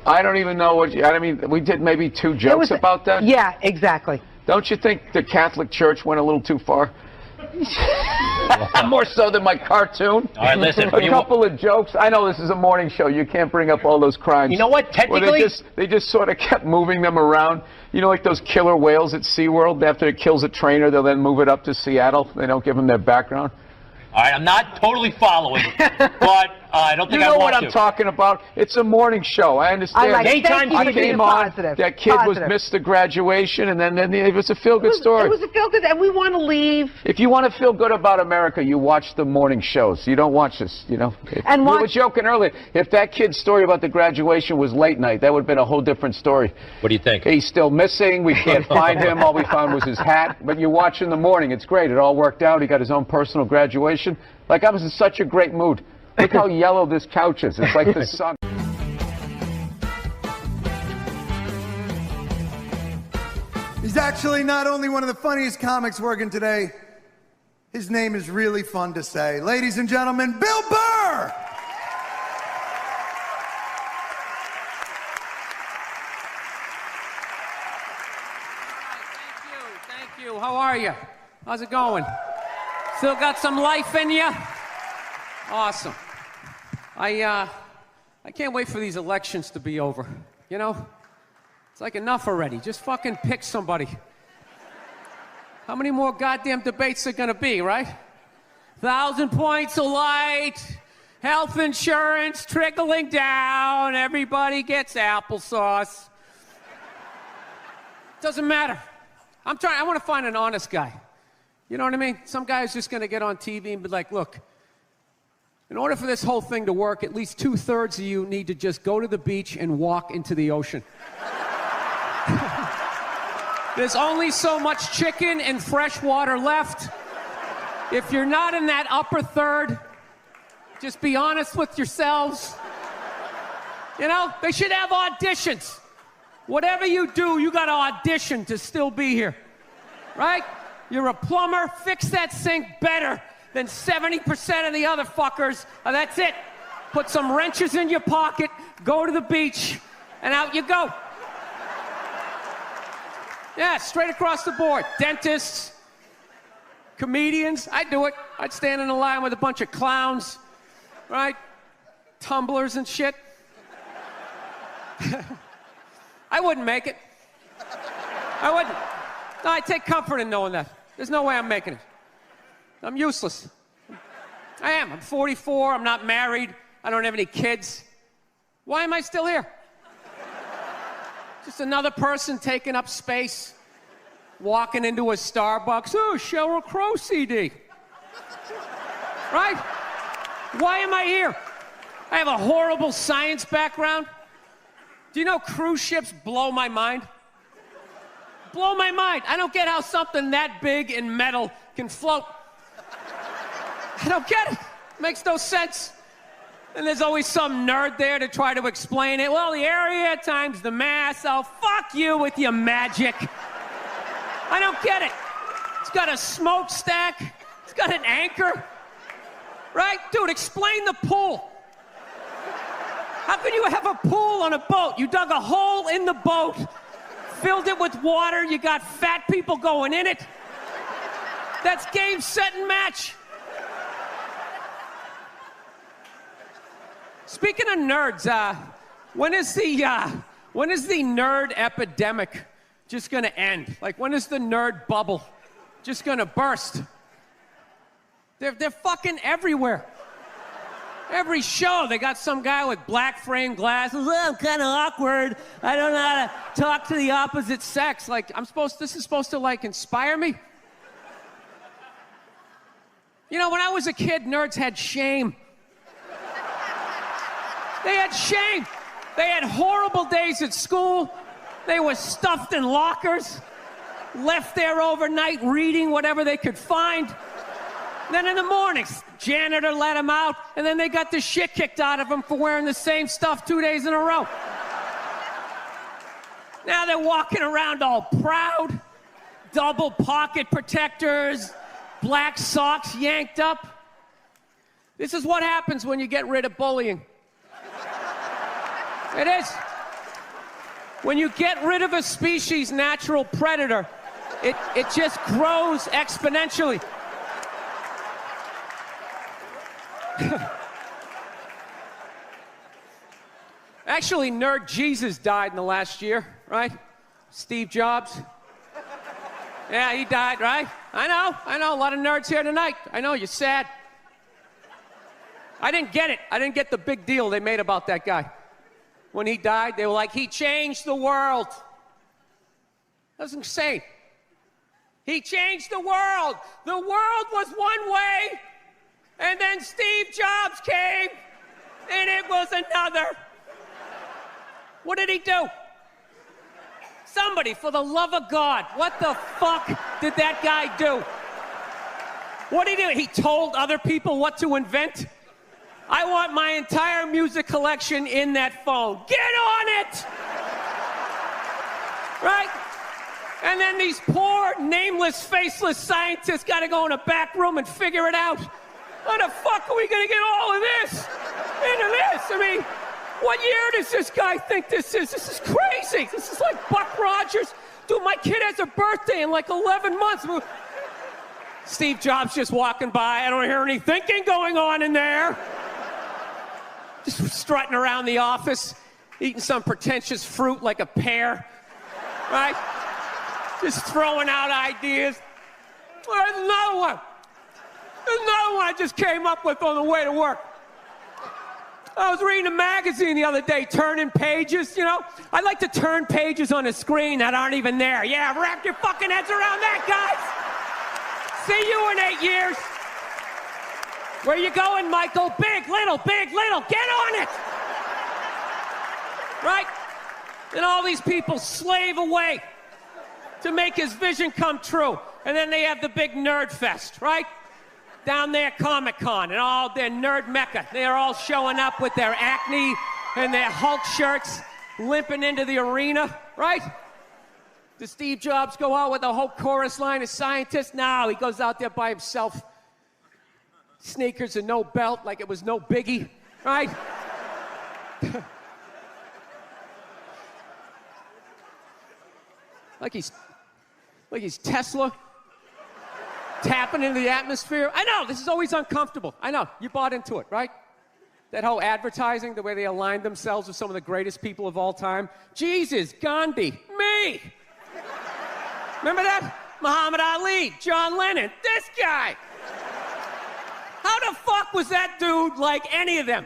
I don't even know what I mean, we did maybe 2 jokes about that. Yeah, exactly. Don't you think the Catholic Church went a little too far? More so than my cartoon. All right, listen. A couple of jokes. I know this is a morning show. You can't bring up all those crimes. You know what? Technically, well, they just sort of kept moving them around. Like those killer whales at SeaWorld. After it kills a trainer, they'll then move it up to Seattle. They don't give them their background. all right, I'm not totally following, but I don't think I want to. You know what I'm talking about? It's a morning show. I understand. Thank you I for being came on. positive. That kid missed the graduation, and then it was a feel-good story. It was a feel-good, and we want to leave. If you want to feel good about America, you watch the morning shows. You don't watch this, And we were joking earlier. If that kid's story about the graduation was late night, that would have been a whole different story. What do you think? He's still missing. We can't find him. All we found was his hat. But you watch in the morning. It's great. It all worked out. He got his own personal graduation. Like, I was in such a great mood. Look how yellow this couch is. It's like the sun. He's actually not only one of the funniest comics working today, his name is really fun to say. Ladies and gentlemen, Bill Burr! Thank you. How are you? How's it going? Still got some life in you? Awesome. I can't wait for these elections to be over. You know? It's like enough already. Just fucking pick somebody. How many more goddamn debates are gonna be, right? 1,000 points of light, health insurance trickling down, everybody gets applesauce. Doesn't matter. I want to find an honest guy. You know what I mean? Some guy who's just gonna get on TV and be like, look, in order for this whole thing to work, at least 2/3 of you need to just go to the beach and walk into the ocean. There's only so much chicken and fresh water left. If you're not in that upper third, just be honest with yourselves. You know, they should have auditions. Whatever you do, you gotta audition to still be here, right? You're a plumber, fix that sink better than 70% of the other fuckers. That's it. Put some wrenches in your pocket, go to the beach, and out you go. Yeah, straight across the board. Dentists, comedians, I'd do it. I'd stand in a line with a bunch of clowns, right? Tumblers and shit. I wouldn't make it. I wouldn't. No, I take comfort in knowing that. There's no way I'm making it. I'm useless. I am. I'm 44. I'm not married. I don't have any kids. Why am I still here? Just another person taking up space, walking into a Starbucks. Oh, Sheryl Crow CD. Right? Why am I here? I have a horrible science background. Do you know cruise ships blow my mind? Blow my mind. I don't get how something that big and metal can float. I don't get it. Makes no sense. And there's always some nerd there to try to explain it. Well, the area times the mass. Oh, fuck you with your magic. I don't get it. It's got a smokestack. It's got an anchor. Right? Dude, explain the pool. How can you have a pool on a boat? You dug a hole in the boat, filled it with water, you got fat people going in it. That's game, set, and match. Speaking of nerds, when is the nerd epidemic just gonna end? Like, when is the nerd bubble just gonna burst? They're fucking everywhere. Every show, they got some guy with black frame glasses. Oh, I'm kind of awkward. I don't know how to talk to the opposite sex. Like, this is supposed to, like, inspire me? You know, when I was a kid, nerds had shame. They had shame. They had horrible days at school. They were stuffed in lockers, left there overnight reading whatever they could find. Then in the mornings, janitor let them out, and then they got the shit kicked out of them for wearing the same stuff 2 days in a row. Now they're walking around all proud, double pocket protectors, black socks yanked up. This is what happens when you get rid of bullying. It is. When you get rid of a species' natural predator, it just grows exponentially. Actually, Nerd Jesus died in the last year, right? Steve Jobs. Yeah, he died, right? I know, a lot of nerds here tonight. I know, you're sad. I didn't get it. I didn't get the big deal they made about that guy. When he died, they were like, he changed the world. That was insane. He changed the world. The world was one way, and then Steve Jobs came, and it was another. What did he do? Somebody, for the love of God, what the fuck did that guy do? What did he do? He told other people what to invent? I want my entire music collection in that phone. Get on it! Right? And then these poor, nameless, faceless scientists got to go in a back room and figure it out. How the fuck are we going to get all of this into this? I mean, what year does this guy think this is? This is crazy. This is like Buck Rogers. Dude, my kid has a birthday in like 11 months. Steve Jobs just walking by. I don't hear any thinking going on in there. Just strutting around the office, eating some pretentious fruit like a pear, right? Just throwing out ideas. There's another one. There's another one I just came up with on the way to work. I was reading a magazine the other day, turning pages, you know? I like to turn pages on a screen that aren't even there. Yeah, wrap your fucking heads around that, guys. See you in 8 years. Where you going, Michael? Big, little, get on it! Right? And all these people slave away to make his vision come true. And then they have the big nerd fest, right? Down there, Comic-Con, and all their nerd mecca. They're all showing up with their Acne and their Hulk shirts, limping into the arena, right? Does Steve Jobs go out with a whole chorus line of scientists? No, he goes out there by himself. Sneakers and no belt, like it was no biggie, right? like he's Tesla, tapping into the atmosphere. I know, this is always uncomfortable. I know, you bought into it, right? That whole advertising, the way they aligned themselves with some of the greatest people of all time. Jesus, Gandhi, me. Remember that? Muhammad Ali, John Lennon, this guy. How the fuck was that dude like any of them?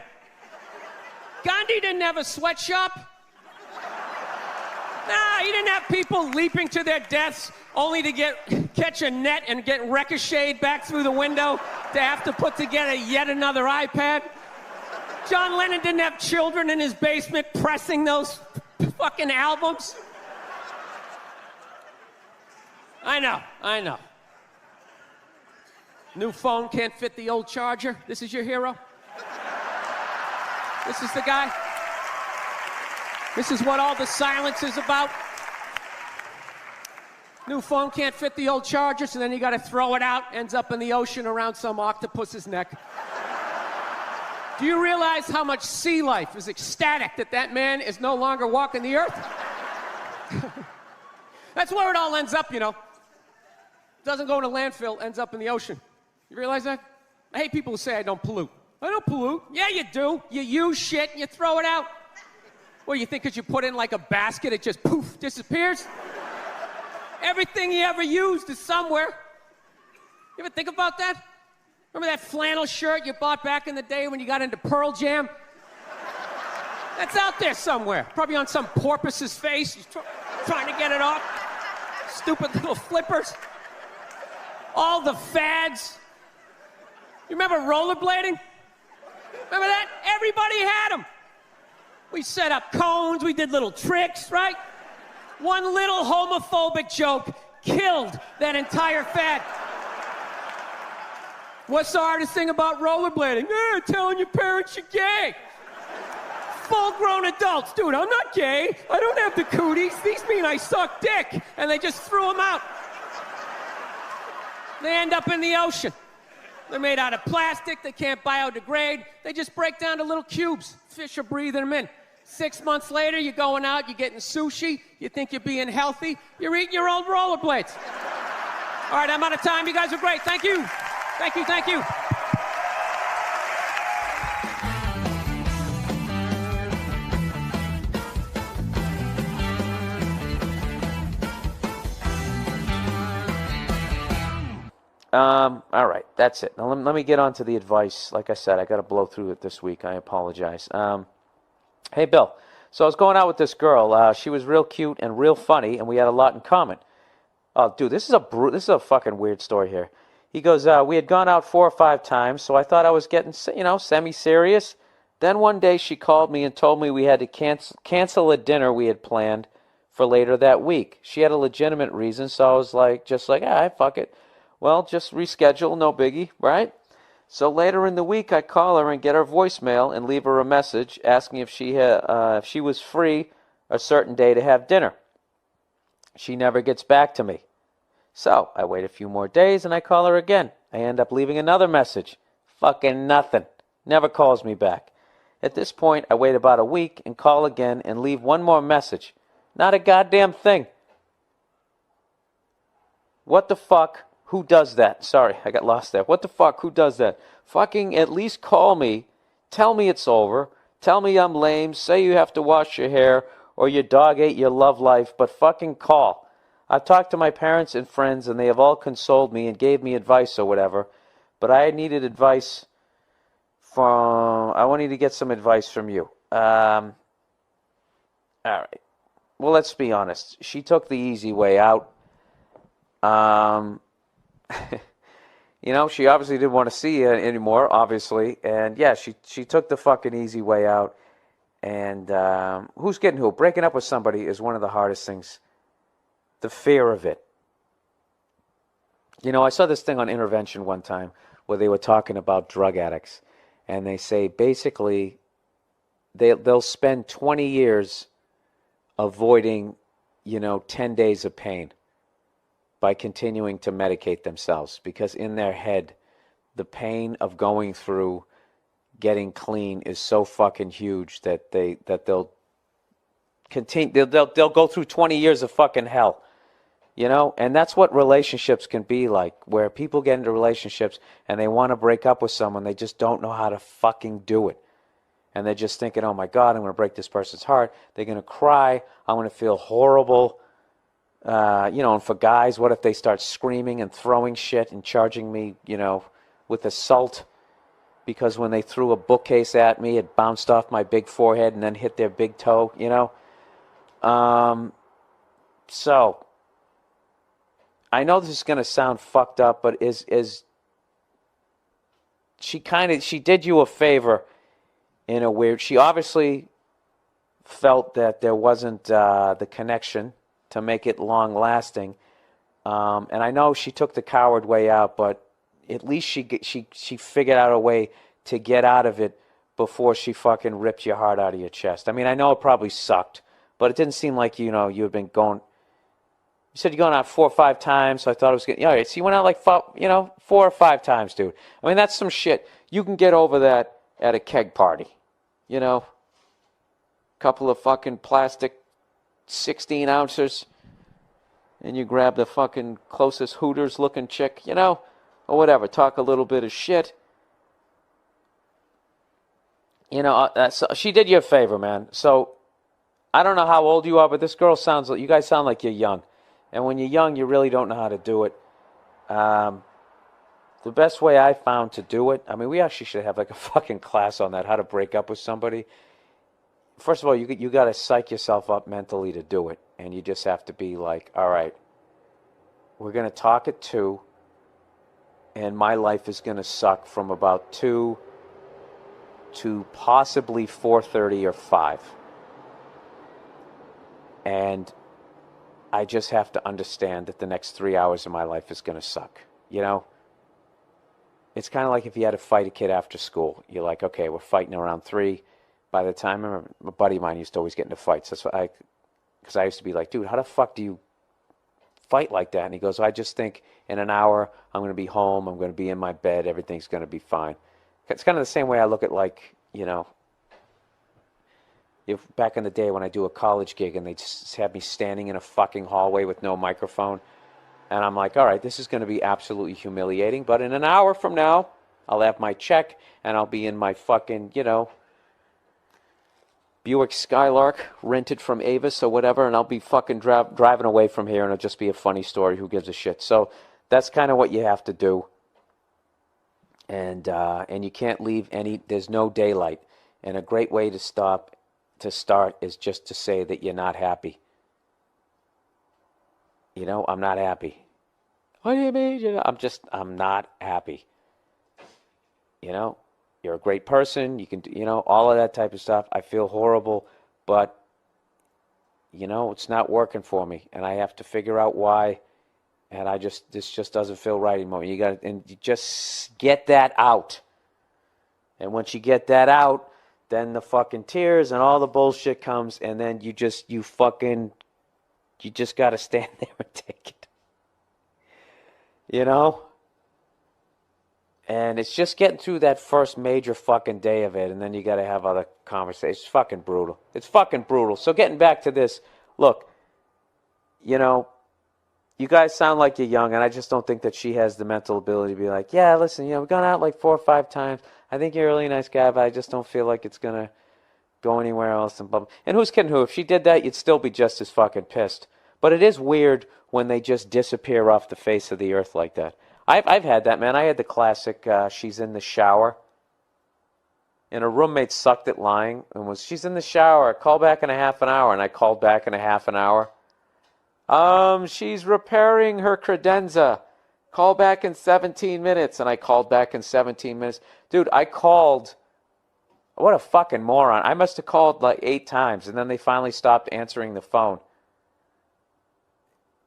Gandhi didn't have a sweatshop. Nah, he didn't have people leaping to their deaths only to catch a net and get ricocheted back through the window to have to put together yet another iPad. John Lennon didn't have children in his basement pressing those fucking albums. I know. New phone can't fit the old charger. This is your hero? This is the guy. This is what all the silence is about. New phone can't fit the old charger, so then you got to throw it out. Ends up in the ocean around some octopus's neck. Do you realize how much sea life is ecstatic that that man is no longer walking the earth? That's where it all ends up, you know. Doesn't go to landfill, ends up in the ocean. You realize that? I hate people who say I don't pollute. I don't pollute. Yeah, you do. You use shit and you throw it out. Well, you think because you put it in like a basket, it just poof, disappears? Everything you ever used is somewhere. You ever think about that? Remember that flannel shirt you bought back in the day when you got into Pearl Jam? That's out there somewhere. Probably on some porpoise's face. He's trying to get it off. Stupid little flippers. All the fads. You remember rollerblading? Remember that? Everybody had them. We set up cones, we did little tricks, right? One little homophobic joke killed that entire fad. What's the hardest thing about rollerblading? Telling your parents you're gay. Full-grown adults. Dude, I'm not gay. I don't have the cooties. These mean I suck dick. And they just threw them out. They end up in the ocean. They're made out of plastic. They can't biodegrade. They just break down to little cubes. Fish are breathing them in. 6 months later, you're going out, you're getting sushi. You think you're being healthy. You're eating your old rollerblades. All right, I'm out of time. You guys are great. Thank you. Thank you, thank you. All right, that's it. Now let me get on to the advice. Like I said, I got to blow through it this week. I apologize. Hey, Bill. So I was going out with this girl. She was real cute and real funny, and we had a lot in common. Oh, dude, this is a fucking weird story here. He goes, we had gone out 4 or 5 times, so I thought I was getting, semi-serious. Then one day she called me and told me we had to cancel a dinner we had planned for later that week. She had a legitimate reason, so I was like, fuck it. Well, just reschedule, no biggie, right? So later in the week, I call her and get her voicemail and leave her a message asking if she was free a certain day to have dinner. She never gets back to me. So I wait a few more days and I call her again. I end up leaving another message. Fucking nothing. Never calls me back. At this point, I wait about a week and call again and leave one more message. Not a goddamn thing. What the fuck? Who does that? Sorry, I got lost there. What the fuck? Who does that? Fucking at least call me. Tell me it's over. Tell me I'm lame. Say you have to wash your hair or your dog ate your love life, but fucking call. I've talked to my parents and friends and they have all consoled me and gave me advice or whatever, but I needed advice I wanted to get some advice from you. All right. Well, let's be honest. She took the easy way out. She obviously didn't want to see you anymore, obviously. And, yeah, she took the fucking easy way out. And who's getting who? Breaking up with somebody is one of the hardest things. The fear of it. I saw this thing on Intervention one time where they were talking about drug addicts. And they say, basically, they'll spend 20 years avoiding, 10 days of pain by continuing to medicate themselves, because in their head, the pain of going through getting clean is so fucking huge that they'll continue. They'll go through 20 years of fucking hell, and that's what relationships can be like, where people get into relationships and they want to break up with someone, they just don't know how to fucking do it, and they're just thinking, oh my God, I'm going to break this person's heart. They're going to cry. I'm going to feel horrible. And for guys, what if they start screaming and throwing shit and charging me, with assault? Because when they threw a bookcase at me, it bounced off my big forehead and then hit their big toe, So, I know this is going to sound fucked up, but she did you a favor in a weird, she obviously felt that there wasn't the connection to make it long-lasting. And I know she took the coward way out, but at least she figured out a way to get out of it before she fucking ripped your heart out of your chest. I mean, I know it probably sucked, but it didn't seem like, you had been going. You said you're going out 4 or 5 times, so I thought it was good. All right, so you went out like 4 or 5 times, dude. I mean, that's some shit. You can get over that at a keg party. Couple of fucking plastic 16 ounces, and you grab the fucking closest Hooters looking chick, or whatever. Talk a little bit of shit. She did you a favor, man. So I don't know how old you are, but this girl you guys sound like you're young. And when you're young, you really don't know how to do it. The best way I found to do it, I mean, we actually should have like a fucking class on that, how to break up with somebody. First of all, you got to psych yourself up mentally to do it. And you just have to be like, all right, we're going to talk at 2, and my life is going to suck from about 2 to possibly 4:30 or 5. And I just have to understand that the next 3 hours of my life is going to suck. It's kind of like if you had to fight a kid after school. You're like, okay, we're fighting around 3. By the time, I remember a buddy of mine used to always get into fights. That's what because I used to be like, dude, how the fuck do you fight like that? And he goes, I just think in an hour I'm going to be home, I'm going to be in my bed, everything's going to be fine. It's kind of the same way I look at, like, if back in the day when I do a college gig and they just have me standing in a fucking hallway with no microphone, and I'm like, all right, this is going to be absolutely humiliating, but in an hour from now, I'll have my check and I'll be in my fucking, Buick Skylark rented from Avis or whatever, and I'll be fucking driving away from here, and it'll just be a funny story. Who gives a shit? So that's kind of what you have to do. And you can't leave there's no daylight. And a great way to start is just to say that you're not happy. I'm not happy. What do you mean? I'm not happy. You're a great person. You can do, all of that type of stuff. I feel horrible, but, it's not working for me. And I have to figure out why. And this just doesn't feel right anymore. You just get that out. And once you get that out, then the fucking tears and all the bullshit comes, and then you just got to stand there and take it. And it's just getting through that first major fucking day of it, and then you got to have other conversations. It's fucking brutal. It's fucking brutal. So getting back to this, look, you guys sound like you're young, and I just don't think that she has the mental ability to be like, yeah, listen, we've gone out like 4 or 5 times. I think you're a really nice guy, but I just don't feel like it's going to go anywhere else. And who's kidding who? If she did that, you'd still be just as fucking pissed. But it is weird when they just disappear off the face of the earth like that. I've had that, man. I had the classic, she's in the shower, and her roommate sucked at lying and she's in the shower, call back in a half an hour, and I called back in a half an hour. She's repairing her credenza. Call back in 17 minutes, and I called back in 17 minutes. Dude, I called, what a fucking moron. I must have called like 8 times, and then they finally stopped answering the phone.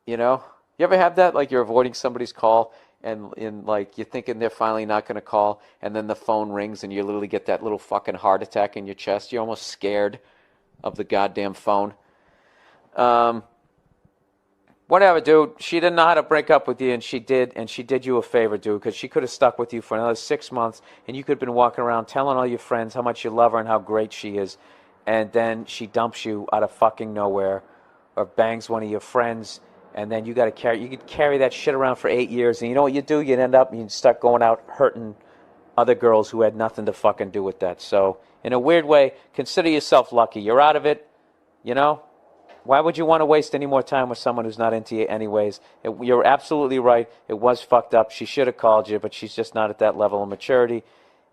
You ever have that, like you're avoiding somebody's call, and like you're thinking they're finally not going to call, and then the phone rings and you literally get that little fucking heart attack in your chest. You're almost scared of the goddamn phone. Whatever, dude. She didn't know how to break up with you, and she did you a favor, dude, because she could have stuck with you for another 6 months, and you could have been walking around telling all your friends how much you love her and how great she is, and then she dumps you out of fucking nowhere, or bangs one of your friends. And then you could carry that shit around for 8 years, and you know what you do? You'd end up, you'd start going out hurting other girls who had nothing to fucking do with that. So, in a weird way, consider yourself lucky. You're out of it, Why would you want to waste any more time with someone who's not into you anyways? You're absolutely right. It was fucked up. She should have called you, but she's just not at that level of maturity.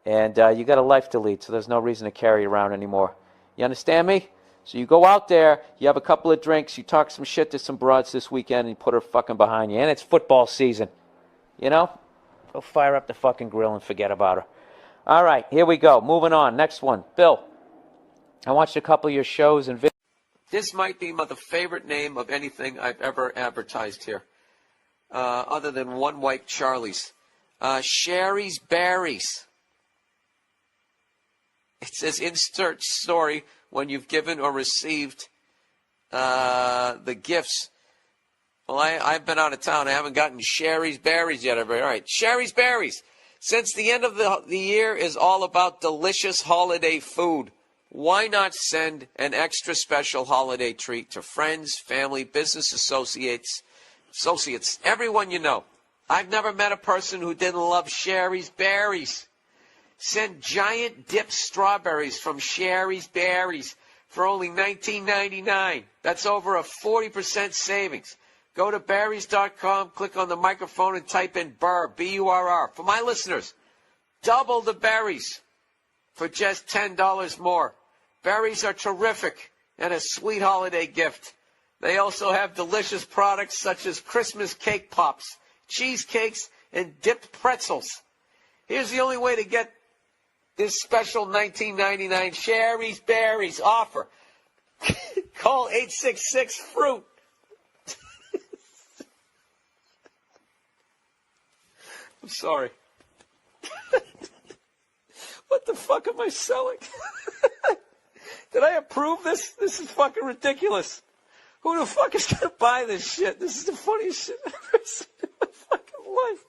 And you got a life to lead, so there's no reason to carry you around anymore. You understand me? So you go out there, you have a couple of drinks, you talk some shit to some broads this weekend, and you put her fucking behind you. And it's football season. Go fire up the fucking grill and forget about her. All right, here we go. Moving on. Next one. Bill, I watched a couple of your shows and videos. This might be the favorite name of anything I've ever advertised here, other than One White Charlie's. Sherry's Berries. It says insert story when you've given or received the gifts. Well, I've been out of town. I haven't gotten Sherry's Berries yet. All right, Sherry's Berries. Since the end of the year is all about delicious holiday food, why not send an extra special holiday treat to friends, family, business associates, everyone you know? I've never met a person who didn't love Sherry's Berries. Send giant dipped strawberries from Sherry's Berries for only $19.99. That's over a 40% savings. Go to berries.com, click on the microphone, and type in Burr, B-U-R-R. For my listeners, double the berries for just $10 more. Berries are terrific and a sweet holiday gift. They also have delicious products such as Christmas cake pops, cheesecakes, and dipped pretzels. Here's the only way to get this special $19.99 Sherry's Berries offer. Call 866-FRUIT. I'm sorry. What the fuck am I selling? Did I approve this? This is fucking ridiculous. Who the fuck is going to buy this shit? This is the funniest shit I've ever seen in my fucking life.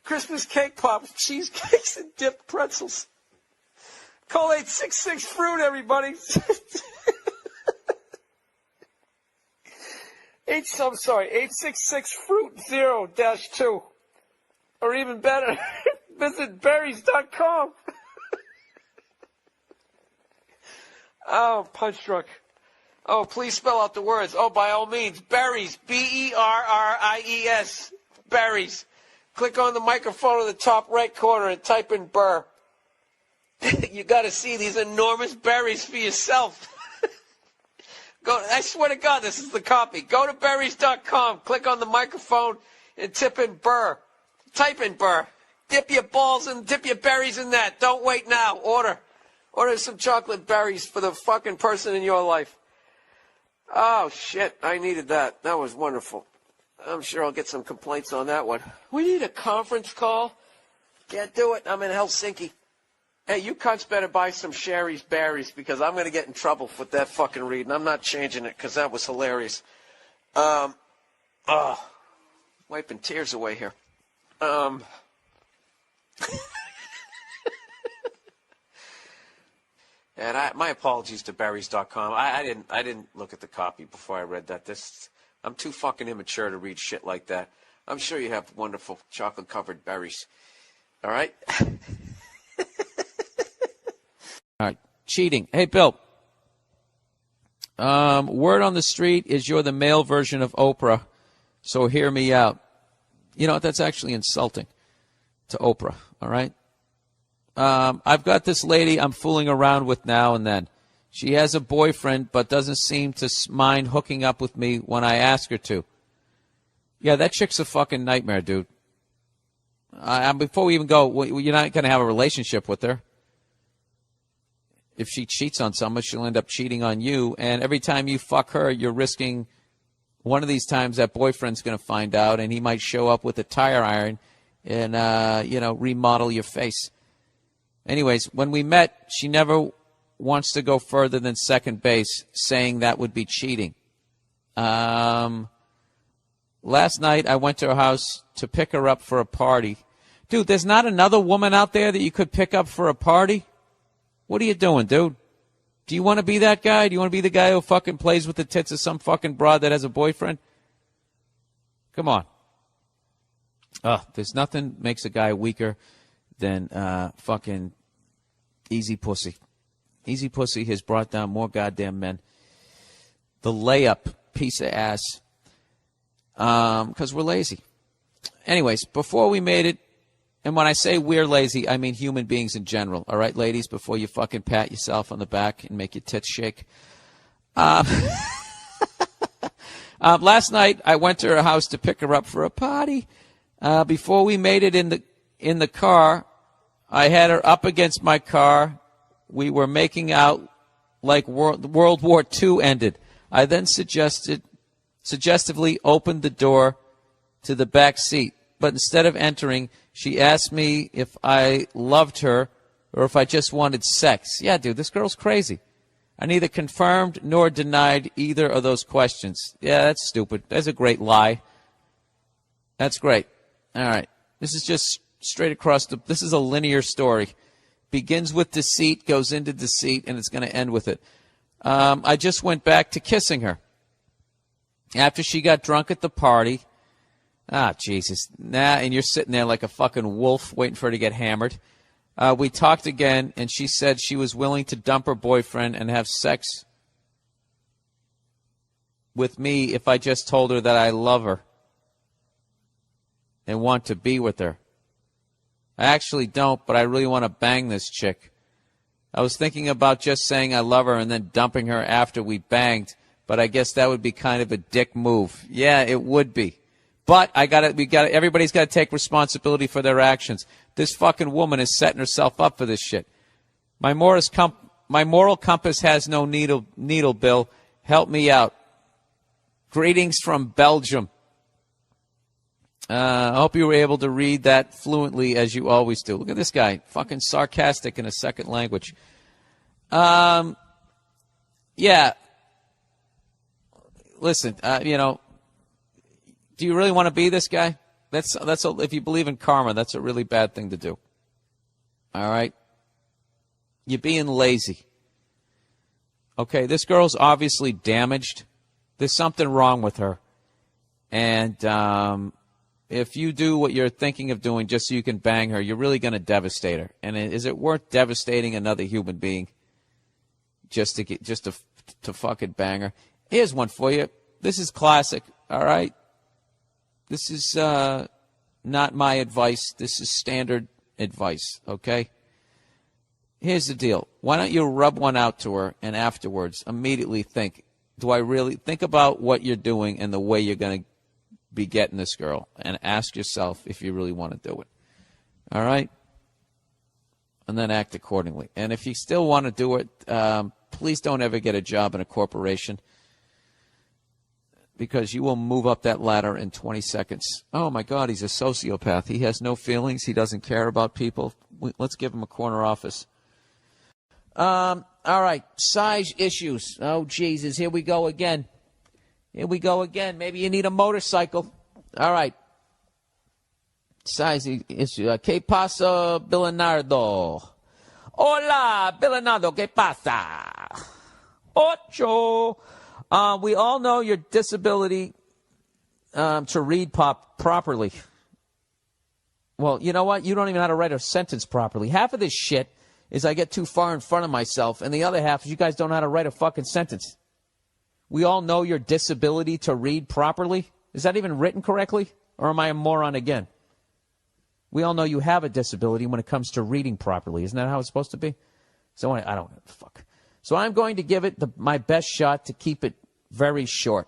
Christmas cake pops, cheesecakes, and dipped pretzels. Call 866-FRUIT, everybody. I'm sorry, 866-FRUIT 0-2. Or even better, visit berries.com. Oh, punch drunk. Oh, please spell out the words. Oh, by all means, berries, B-E-R-R-I-E-S, berries. Click on the microphone in the top right corner and type in Burr. You got to see these enormous berries for yourself. I swear to God, this is the copy. Go to berries.com, click on the microphone, and type in Burr. Type in Burr. Dip your balls and dip your berries in that. Don't wait now. Order some chocolate berries for the fucking person in your life. Oh, shit. I needed that. That was wonderful. I'm sure I'll get some complaints on that one. We need a conference call. Can't do it. I'm in Helsinki. Hey, you cunts better buy some Sherry's Berries because I'm going to get in trouble with that fucking read, and I'm not changing it because that was hilarious. Wiping tears away here. And my apologies to berries.com. I didn't look at the copy before I read that. I'm too fucking immature to read shit like that. I'm sure you have wonderful chocolate-covered berries. All right? All right, cheating. Hey, Bill. Word on the street is you're the male version of Oprah, so hear me out. You know, that's actually insulting to Oprah, all right? I've got this lady I'm fooling around with now and then. She has a boyfriend but doesn't seem to mind hooking up with me when I ask her to. Yeah, that chick's a fucking nightmare, dude. Before we even go, you're not going to have a relationship with her. If she cheats on someone, she'll end up cheating on you. And every time you fuck her, you're risking one of these times that boyfriend's going to find out, and he might show up with a tire iron and, remodel your face. Anyways, when we met, she never wants to go further than second base, saying that would be cheating. Last night, I went to her house to pick her up for a party. Dude, there's not another woman out there that you could pick up for a party? What are you doing, dude? Do you want to be that guy? Do you want to be the guy who fucking plays with the tits of some fucking broad that has a boyfriend? Come on. There's nothing makes a guy weaker than fucking easy pussy. Easy pussy has brought down more goddamn men. The layup piece of ass. Because we're lazy. Anyways, before we made it, and when I say we're lazy, I mean human beings in general. All right, ladies, before you fucking pat yourself on the back and make your tits shake. Last night, I went to her house to pick her up for a party. Before we made it in the car, I had her up against my car. We were making out like World War II ended. I then suggestively opened the door to the back seat. But instead of entering, she asked me if I loved her or if I just wanted sex. Yeah, dude, this girl's crazy. I neither confirmed nor denied either of those questions. Yeah, that's stupid. That's a great lie. That's great. All right. This is just straight across this is a linear story. Begins with deceit, goes into deceit, and it's going to end with it. I just went back to kissing her after she got drunk at the party. Ah, Jesus. Nah, and you're sitting there like a fucking wolf waiting for her to get hammered. We talked again, and she said she was willing to dump her boyfriend and have sex with me if I just told her that I love her and want to be with her. I actually don't, but I really want to bang this chick. I was thinking about just saying I love her and then dumping her after we banged, but I guess that would be kind of a dick move. Yeah, it would be. But everybody's got to take responsibility for their actions. This fucking woman is setting herself up for this shit. My moral compass has no needle, Bill. Help me out. Greetings from Belgium. I hope you were able to read that fluently as you always do. Look at this guy, fucking sarcastic in a second language. Yeah. Listen, do you really want to be this guy? If you believe in karma, that's a really bad thing to do. All right? You're being lazy. Okay, this girl's obviously damaged. There's something wrong with her. And if you do what you're thinking of doing just so you can bang her, you're really going to devastate her. And is it worth devastating another human being just to fucking bang her? Here's one for you. This is classic, all right? This is not my advice. This is standard advice, okay? Here's the deal. Why don't you rub one out to her and afterwards immediately think about what you're doing and the way you're going to be getting this girl, and ask yourself if you really want to do it. All right? And then act accordingly. And if you still want to do it, please don't ever get a job in a corporation, because you will move up that ladder in 20 seconds. Oh, my God, he's a sociopath. He has no feelings. He doesn't care about people. Let's give him a corner office. All right, size issues. Oh, Jesus, here we go again. Here we go again. Maybe you need a motorcycle. All right. Size issue. ¿Qué pasa, Bernardo? Hola, Bernardo. ¿Qué pasa? Ocho. We all know your disability to read properly. Well, you know what? You don't even know how to write a sentence properly. Half of this shit is I get too far in front of myself, and the other half is you guys don't know how to write a fucking sentence. We all know your disability to read properly. Is that even written correctly? Or am I a moron again? We all know you have a disability when it comes to reading properly. Isn't that how it's supposed to be? So I don't know. Fuck. So I'm going to give it my best shot to keep it very short.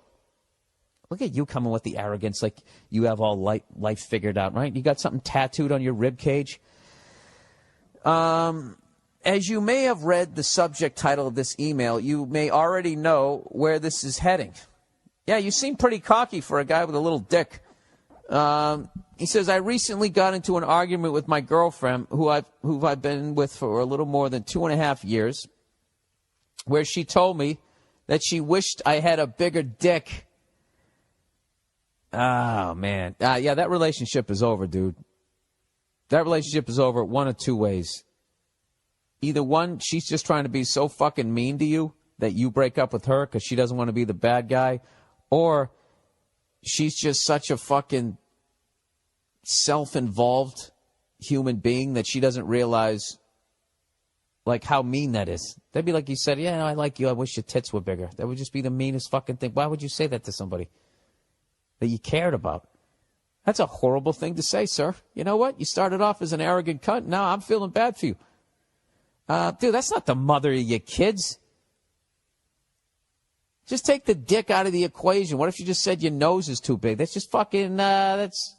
Look at you coming with the arrogance like you have all life figured out, right? You got something tattooed on your rib cage. As you may have read the subject title of this email, you may already know where this is heading. Yeah, you seem pretty cocky for a guy with a little dick. He says, I recently got into an argument with my girlfriend, who I've been with for a little more than 2.5 years, where she told me that she wished I had a bigger dick. Oh, man. Yeah, that relationship is over, dude. That relationship is over one of two ways. Either one, she's just trying to be so fucking mean to you that you break up with her because she doesn't want to be the bad guy, or she's just such a fucking self-involved human being that she doesn't realize like how mean that is. That'd be like you said, yeah, I like you, I wish your tits were bigger. That would just be the meanest fucking thing. Why would you say that to somebody that you cared about? That's a horrible thing to say, sir. You know what? You started off as an arrogant cunt. Now I'm feeling bad for you. Dude, that's not the mother of your kids. Just take the dick out of the equation. What if you just said your nose is too big? That's just fucking, that's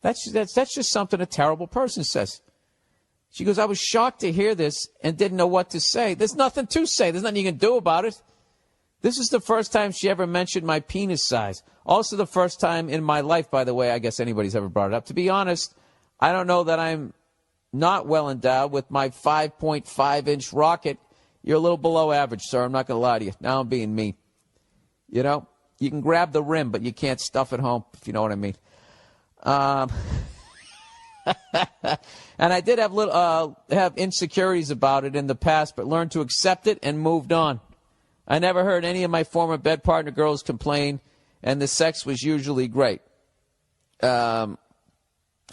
just something a terrible person says. She goes, I was shocked to hear this and didn't know what to say. There's nothing to say. There's nothing you can do about it. This is the first time she ever mentioned my penis size. Also the first time in my life, by the way, I guess anybody's ever brought it up. To be honest, I don't know that I'm not well endowed with my 5.5-inch rocket. You're a little below average, sir. I'm not going to lie to you. Now I'm being mean. You know, you can grab the rim, but you can't stuff it home, if you know what I mean. And I did have insecurities about it in the past, but learned to accept it and moved on. I never heard any of my former bed partner girls complain, and the sex was usually great. I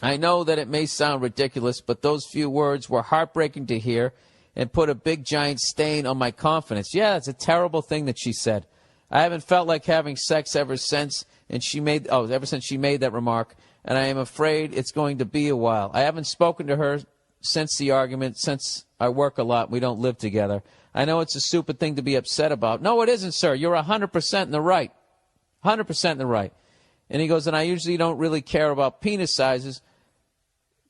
know that it may sound ridiculous, but those few words were heartbreaking to hear and put a big giant stain on my confidence. Yeah, that's a terrible thing that she said. I haven't felt like having sex ever since she made that remark, and I am afraid it's going to be a while. I haven't spoken to her since the argument, since I work a lot. We don't live together. I know it's a stupid thing to be upset about. No, it isn't, sir. You're 100% in the right. 100% in the right. And he goes, and I usually don't really care about penis sizes,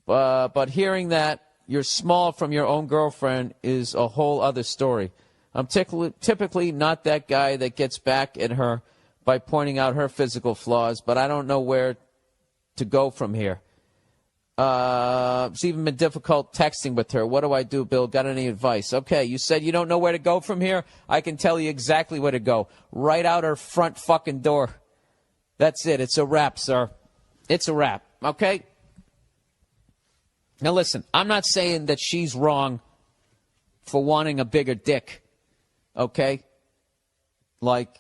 but hearing that you're small from your own girlfriend is a whole other story. I'm typically not that guy that gets back at her by pointing out her physical flaws, but I don't know where to go from here. It's even been difficult texting with her. What do I do, Bill? Got any advice? Okay, you said you don't know where to go from here? I can tell you exactly where to go. Right out her front fucking door. That's it. It's a wrap, sir. It's a wrap, okay? Now listen, I'm not saying that she's wrong for wanting a bigger dick, okay? Like,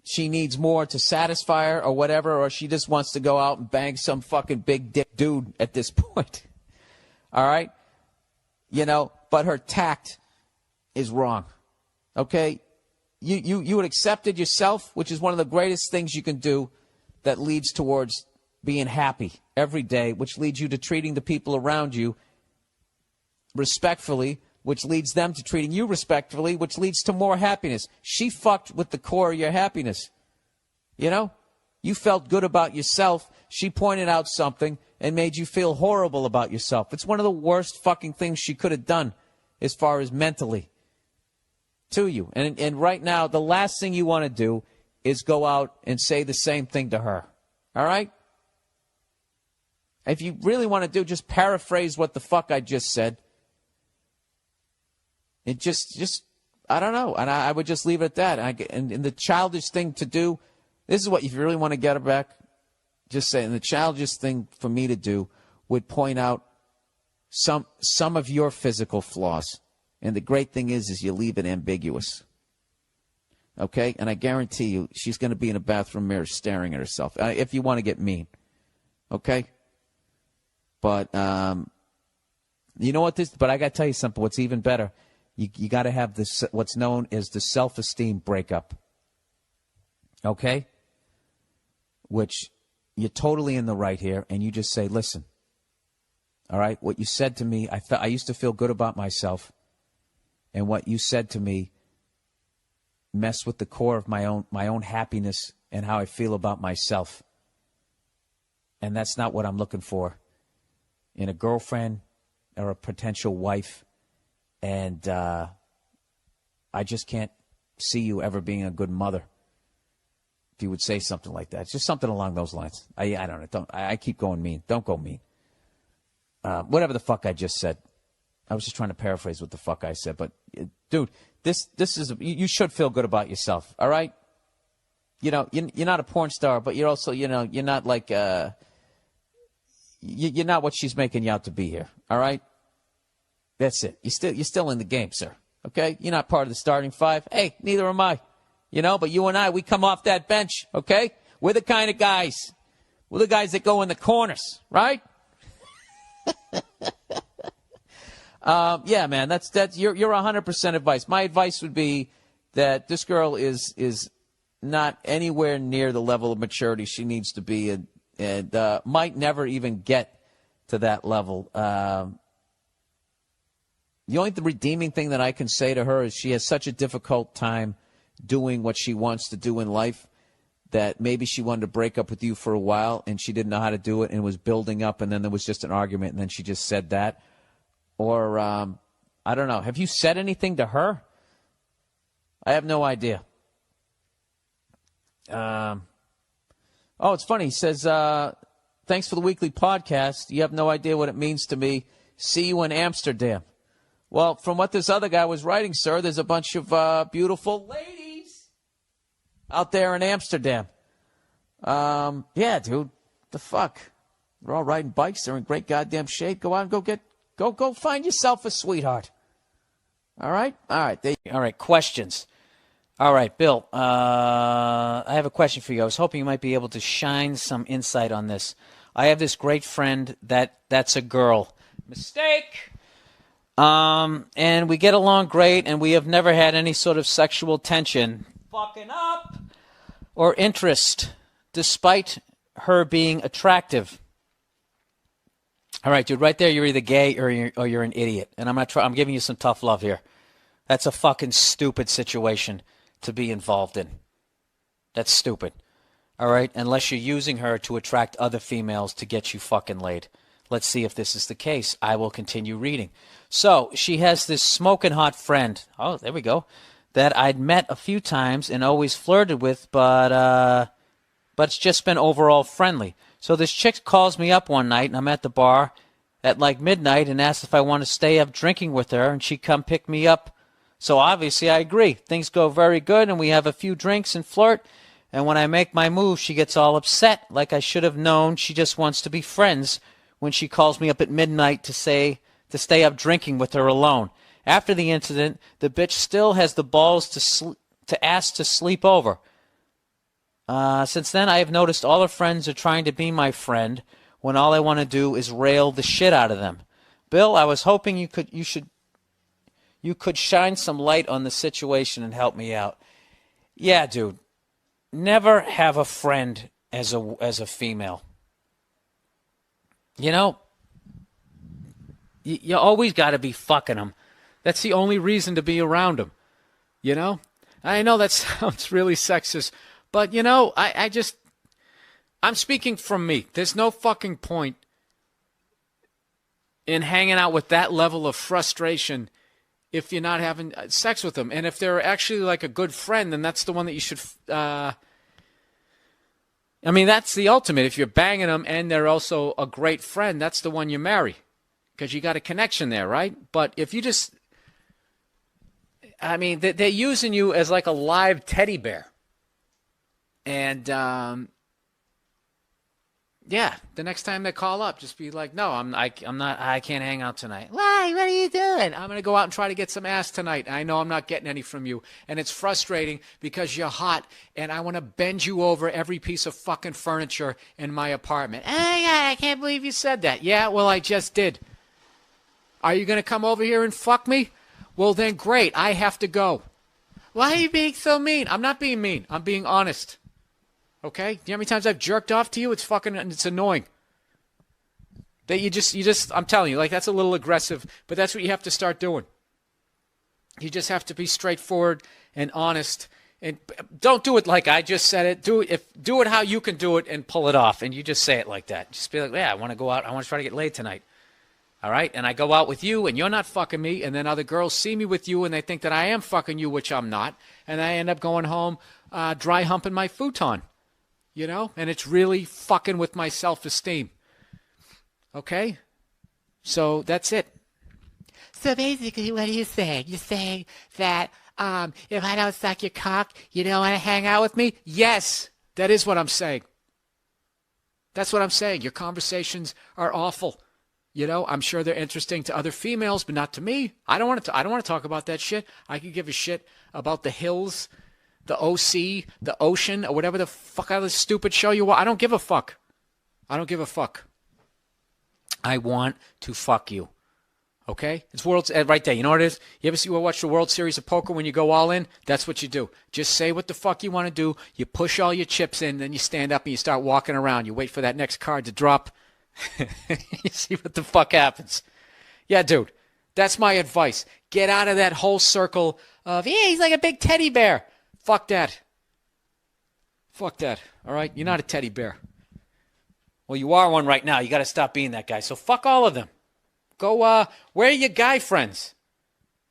she needs more to satisfy her or whatever, or she just wants to go out and bang some fucking big dick dude at this point. All right? You know, but her tact is wrong, okay? You would accept it yourself, which is one of the greatest things you can do that leads towards being happy every day, which leads you to treating the people around you respectfully, which leads them to treating you respectfully, which leads to more happiness. She fucked with the core of your happiness. You know? You felt good about yourself. She pointed out something and made you feel horrible about yourself. It's one of the worst fucking things she could have done as far as mentally to you. And right now, the last thing you want to do is go out and say the same thing to her. All right? If you really want to do, just paraphrase what the fuck I just said. It just I don't know. And I would just leave it at that. And the childish thing to do, this is what, if you really want to get her back, just say, and the childish thing for me to do would point out some of your physical flaws. And the great thing is you leave it ambiguous. Okay? And I guarantee you, she's going to be in a bathroom mirror staring at herself, if you want to get mean. Okay? But, you know what but I got to tell you something, what's even better, you got to have this, what's known as the self-esteem breakup. Okay? Which you're totally in the right here, and you just say, listen, all right, what you said to me, I used to feel good about myself, and what you said to me messed with the core of my own happiness and how I feel about myself. And that's not what I'm looking for in a girlfriend or a potential wife. And I just can't see you ever being a good mother. If you would say something like that. It's just something along those lines. I don't know. I keep going mean. Don't go mean. Whatever the fuck I just said. I was just trying to paraphrase what the fuck I said. But, dude, this is, you should feel good about yourself, all right? You know, you're not a porn star, but you're also, you know, you're not like, you're not what she's making you out to be here, all right? That's it. You're still in the game, sir, okay? You're not part of the starting five. Hey, neither am I, you know? But you and I, we come off that bench, okay? We're the kind of guys. We're the guys that go in the corners, right? Yeah, man, that's you're 100% advice. My advice would be that this girl is not anywhere near the level of maturity she needs to be, and might never even get to that level. The only redeeming thing that I can say to her is she has such a difficult time doing what she wants to do in life that maybe she wanted to break up with you for a while and she didn't know how to do it and it was building up and then there was just an argument and then she just said that. Or, I don't know. Have you said anything to her? I have no idea. Oh, it's funny. He says, thanks for the weekly podcast. You have no idea what it means to me. See you in Amsterdam. Well, from what this other guy was writing, sir, there's a bunch of beautiful ladies out there in Amsterdam. Yeah, dude. The fuck? They're all riding bikes. They're in great goddamn shape. Go out and go find yourself a sweetheart. All right? All right, questions. All right, Bill, I have a question for you. I was hoping you might be able to shine some insight on this. I have this great friend that's a girl. Mistake. And we get along great, and we have never had any sort of sexual tension, fucking up, or interest, despite her being attractive. All right, dude, right there, you're either gay or you're an idiot, and I'm giving you some tough love here. That's a fucking stupid situation to be involved in. That's stupid. All right, unless you're using her to attract other females to get you fucking laid. Let's see if this is the case. I will continue reading. So she has this smoking hot friend. Oh, there we go. That I'd met a few times and always flirted with, but it's just been overall friendly. So this chick calls me up one night, and I'm at the bar at like midnight and asks if I want to stay up drinking with her, and she come pick me up. So obviously I agree. Things go very good, and we have a few drinks and flirt. And when I make my move, she gets all upset, like I should have known she just wants to be friends when she calls me up at midnight to stay up drinking with her alone. After the incident, the bitch still has the balls to ask to sleep over. Since then, I have noticed all her friends are trying to be my friend when all I want to do is rail the shit out of them. Bill, I was hoping you could shine some light on the situation and help me out. Yeah, dude. Never have a friend as a female. You know, you always got to be fucking them. That's the only reason to be around them. You know? I know that sounds really sexist, but, you know, I'm speaking from me. There's no fucking point in hanging out with that level of frustration if you're not having sex with them. And if they're actually like a good friend, then that's the one that you should... I mean, that's the ultimate. If you're banging them and they're also a great friend, that's the one you marry. Because you got a connection there, right? But if you just... I mean, they're using you as like a live teddy bear. And, yeah, the next time they call up, just be like, no, I can't hang out tonight. Why? What are you doing? I'm going to go out and try to get some ass tonight. I know I'm not getting any from you. And it's frustrating because you're hot, and I want to bend you over every piece of fucking furniture in my apartment. Oh, my God, I can't believe you said that. Yeah, well, I just did. Are you going to come over here and fuck me? Well, then great. I have to go. Why are you being so mean? I'm not being mean. I'm being honest. Okay? You know how many times I've jerked off to you? It's annoying. That you just, I'm telling you, like, that's a little aggressive, but that's what you have to start doing. You just have to be straightforward and honest, and don't do it like I just said it. Do it how you can do it and pull it off, and you just say it like that. Just be like, yeah, I want to go out. I want to try to get laid tonight. All right? And I go out with you, and you're not fucking me, and then other girls see me with you, and they think that I am fucking you, which I'm not, and I end up going home dry humping my futon. You know? And it's really fucking with my self-esteem. Okay? So that's it. So basically, what are you saying? You're saying that if I don't suck your cock, you don't want to hang out with me? Yes, that is what I'm saying. That's what I'm saying. Your conversations are awful. You know, I'm sure they're interesting to other females, but not to me. I don't want to talk about that shit. I could give a shit about the hills, the OC, the ocean, or whatever the fuck other stupid show you want. I don't give a fuck. I don't give a fuck. I want to fuck you. Okay? It's right there. You know what it is? You ever watch the World Series of Poker when you go all in? That's what you do. Just say what the fuck you want to do. You push all your chips in, then you stand up and you start walking around. You wait for that next card to drop. You see what the fuck happens. Yeah, dude. That's my advice. Get out of that whole circle of, yeah, he's like a big teddy bear. Fuck that. Fuck that. All right? You're not a teddy bear. Well, you are one right now. You got to stop being that guy. So fuck all of them. Go, where are your guy friends?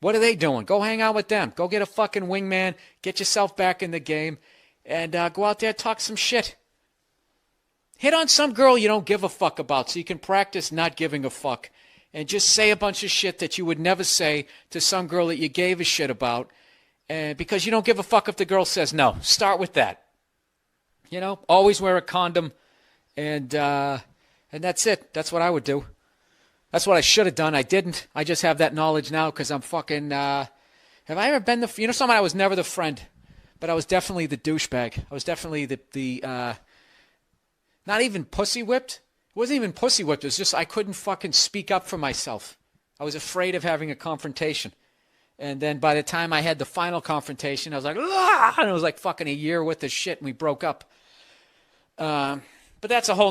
What are they doing? Go hang out with them. Go get a fucking wingman. Get yourself back in the game. And go out there and talk some shit. Hit on some girl you don't give a fuck about so you can practice not giving a fuck. and just say a bunch of shit that you would never say to some girl that you gave a shit about, because you don't give a fuck if the girl says no. Start with that. You know, always wear a condom, and that's it. That's what I would do. That's what I should have done. I didn't. I just have that knowledge now because I'm fucking. Have I ever been someone I was never the friend, but I was definitely the douchebag. I was definitely the not even pussy whipped. It wasn't even pussy whipped. It was just I couldn't fucking speak up for myself. I was afraid of having a confrontation. And then by the time I had the final confrontation, I was like, ah! And it was like fucking a year worth of shit, and we broke up. But that's a whole nother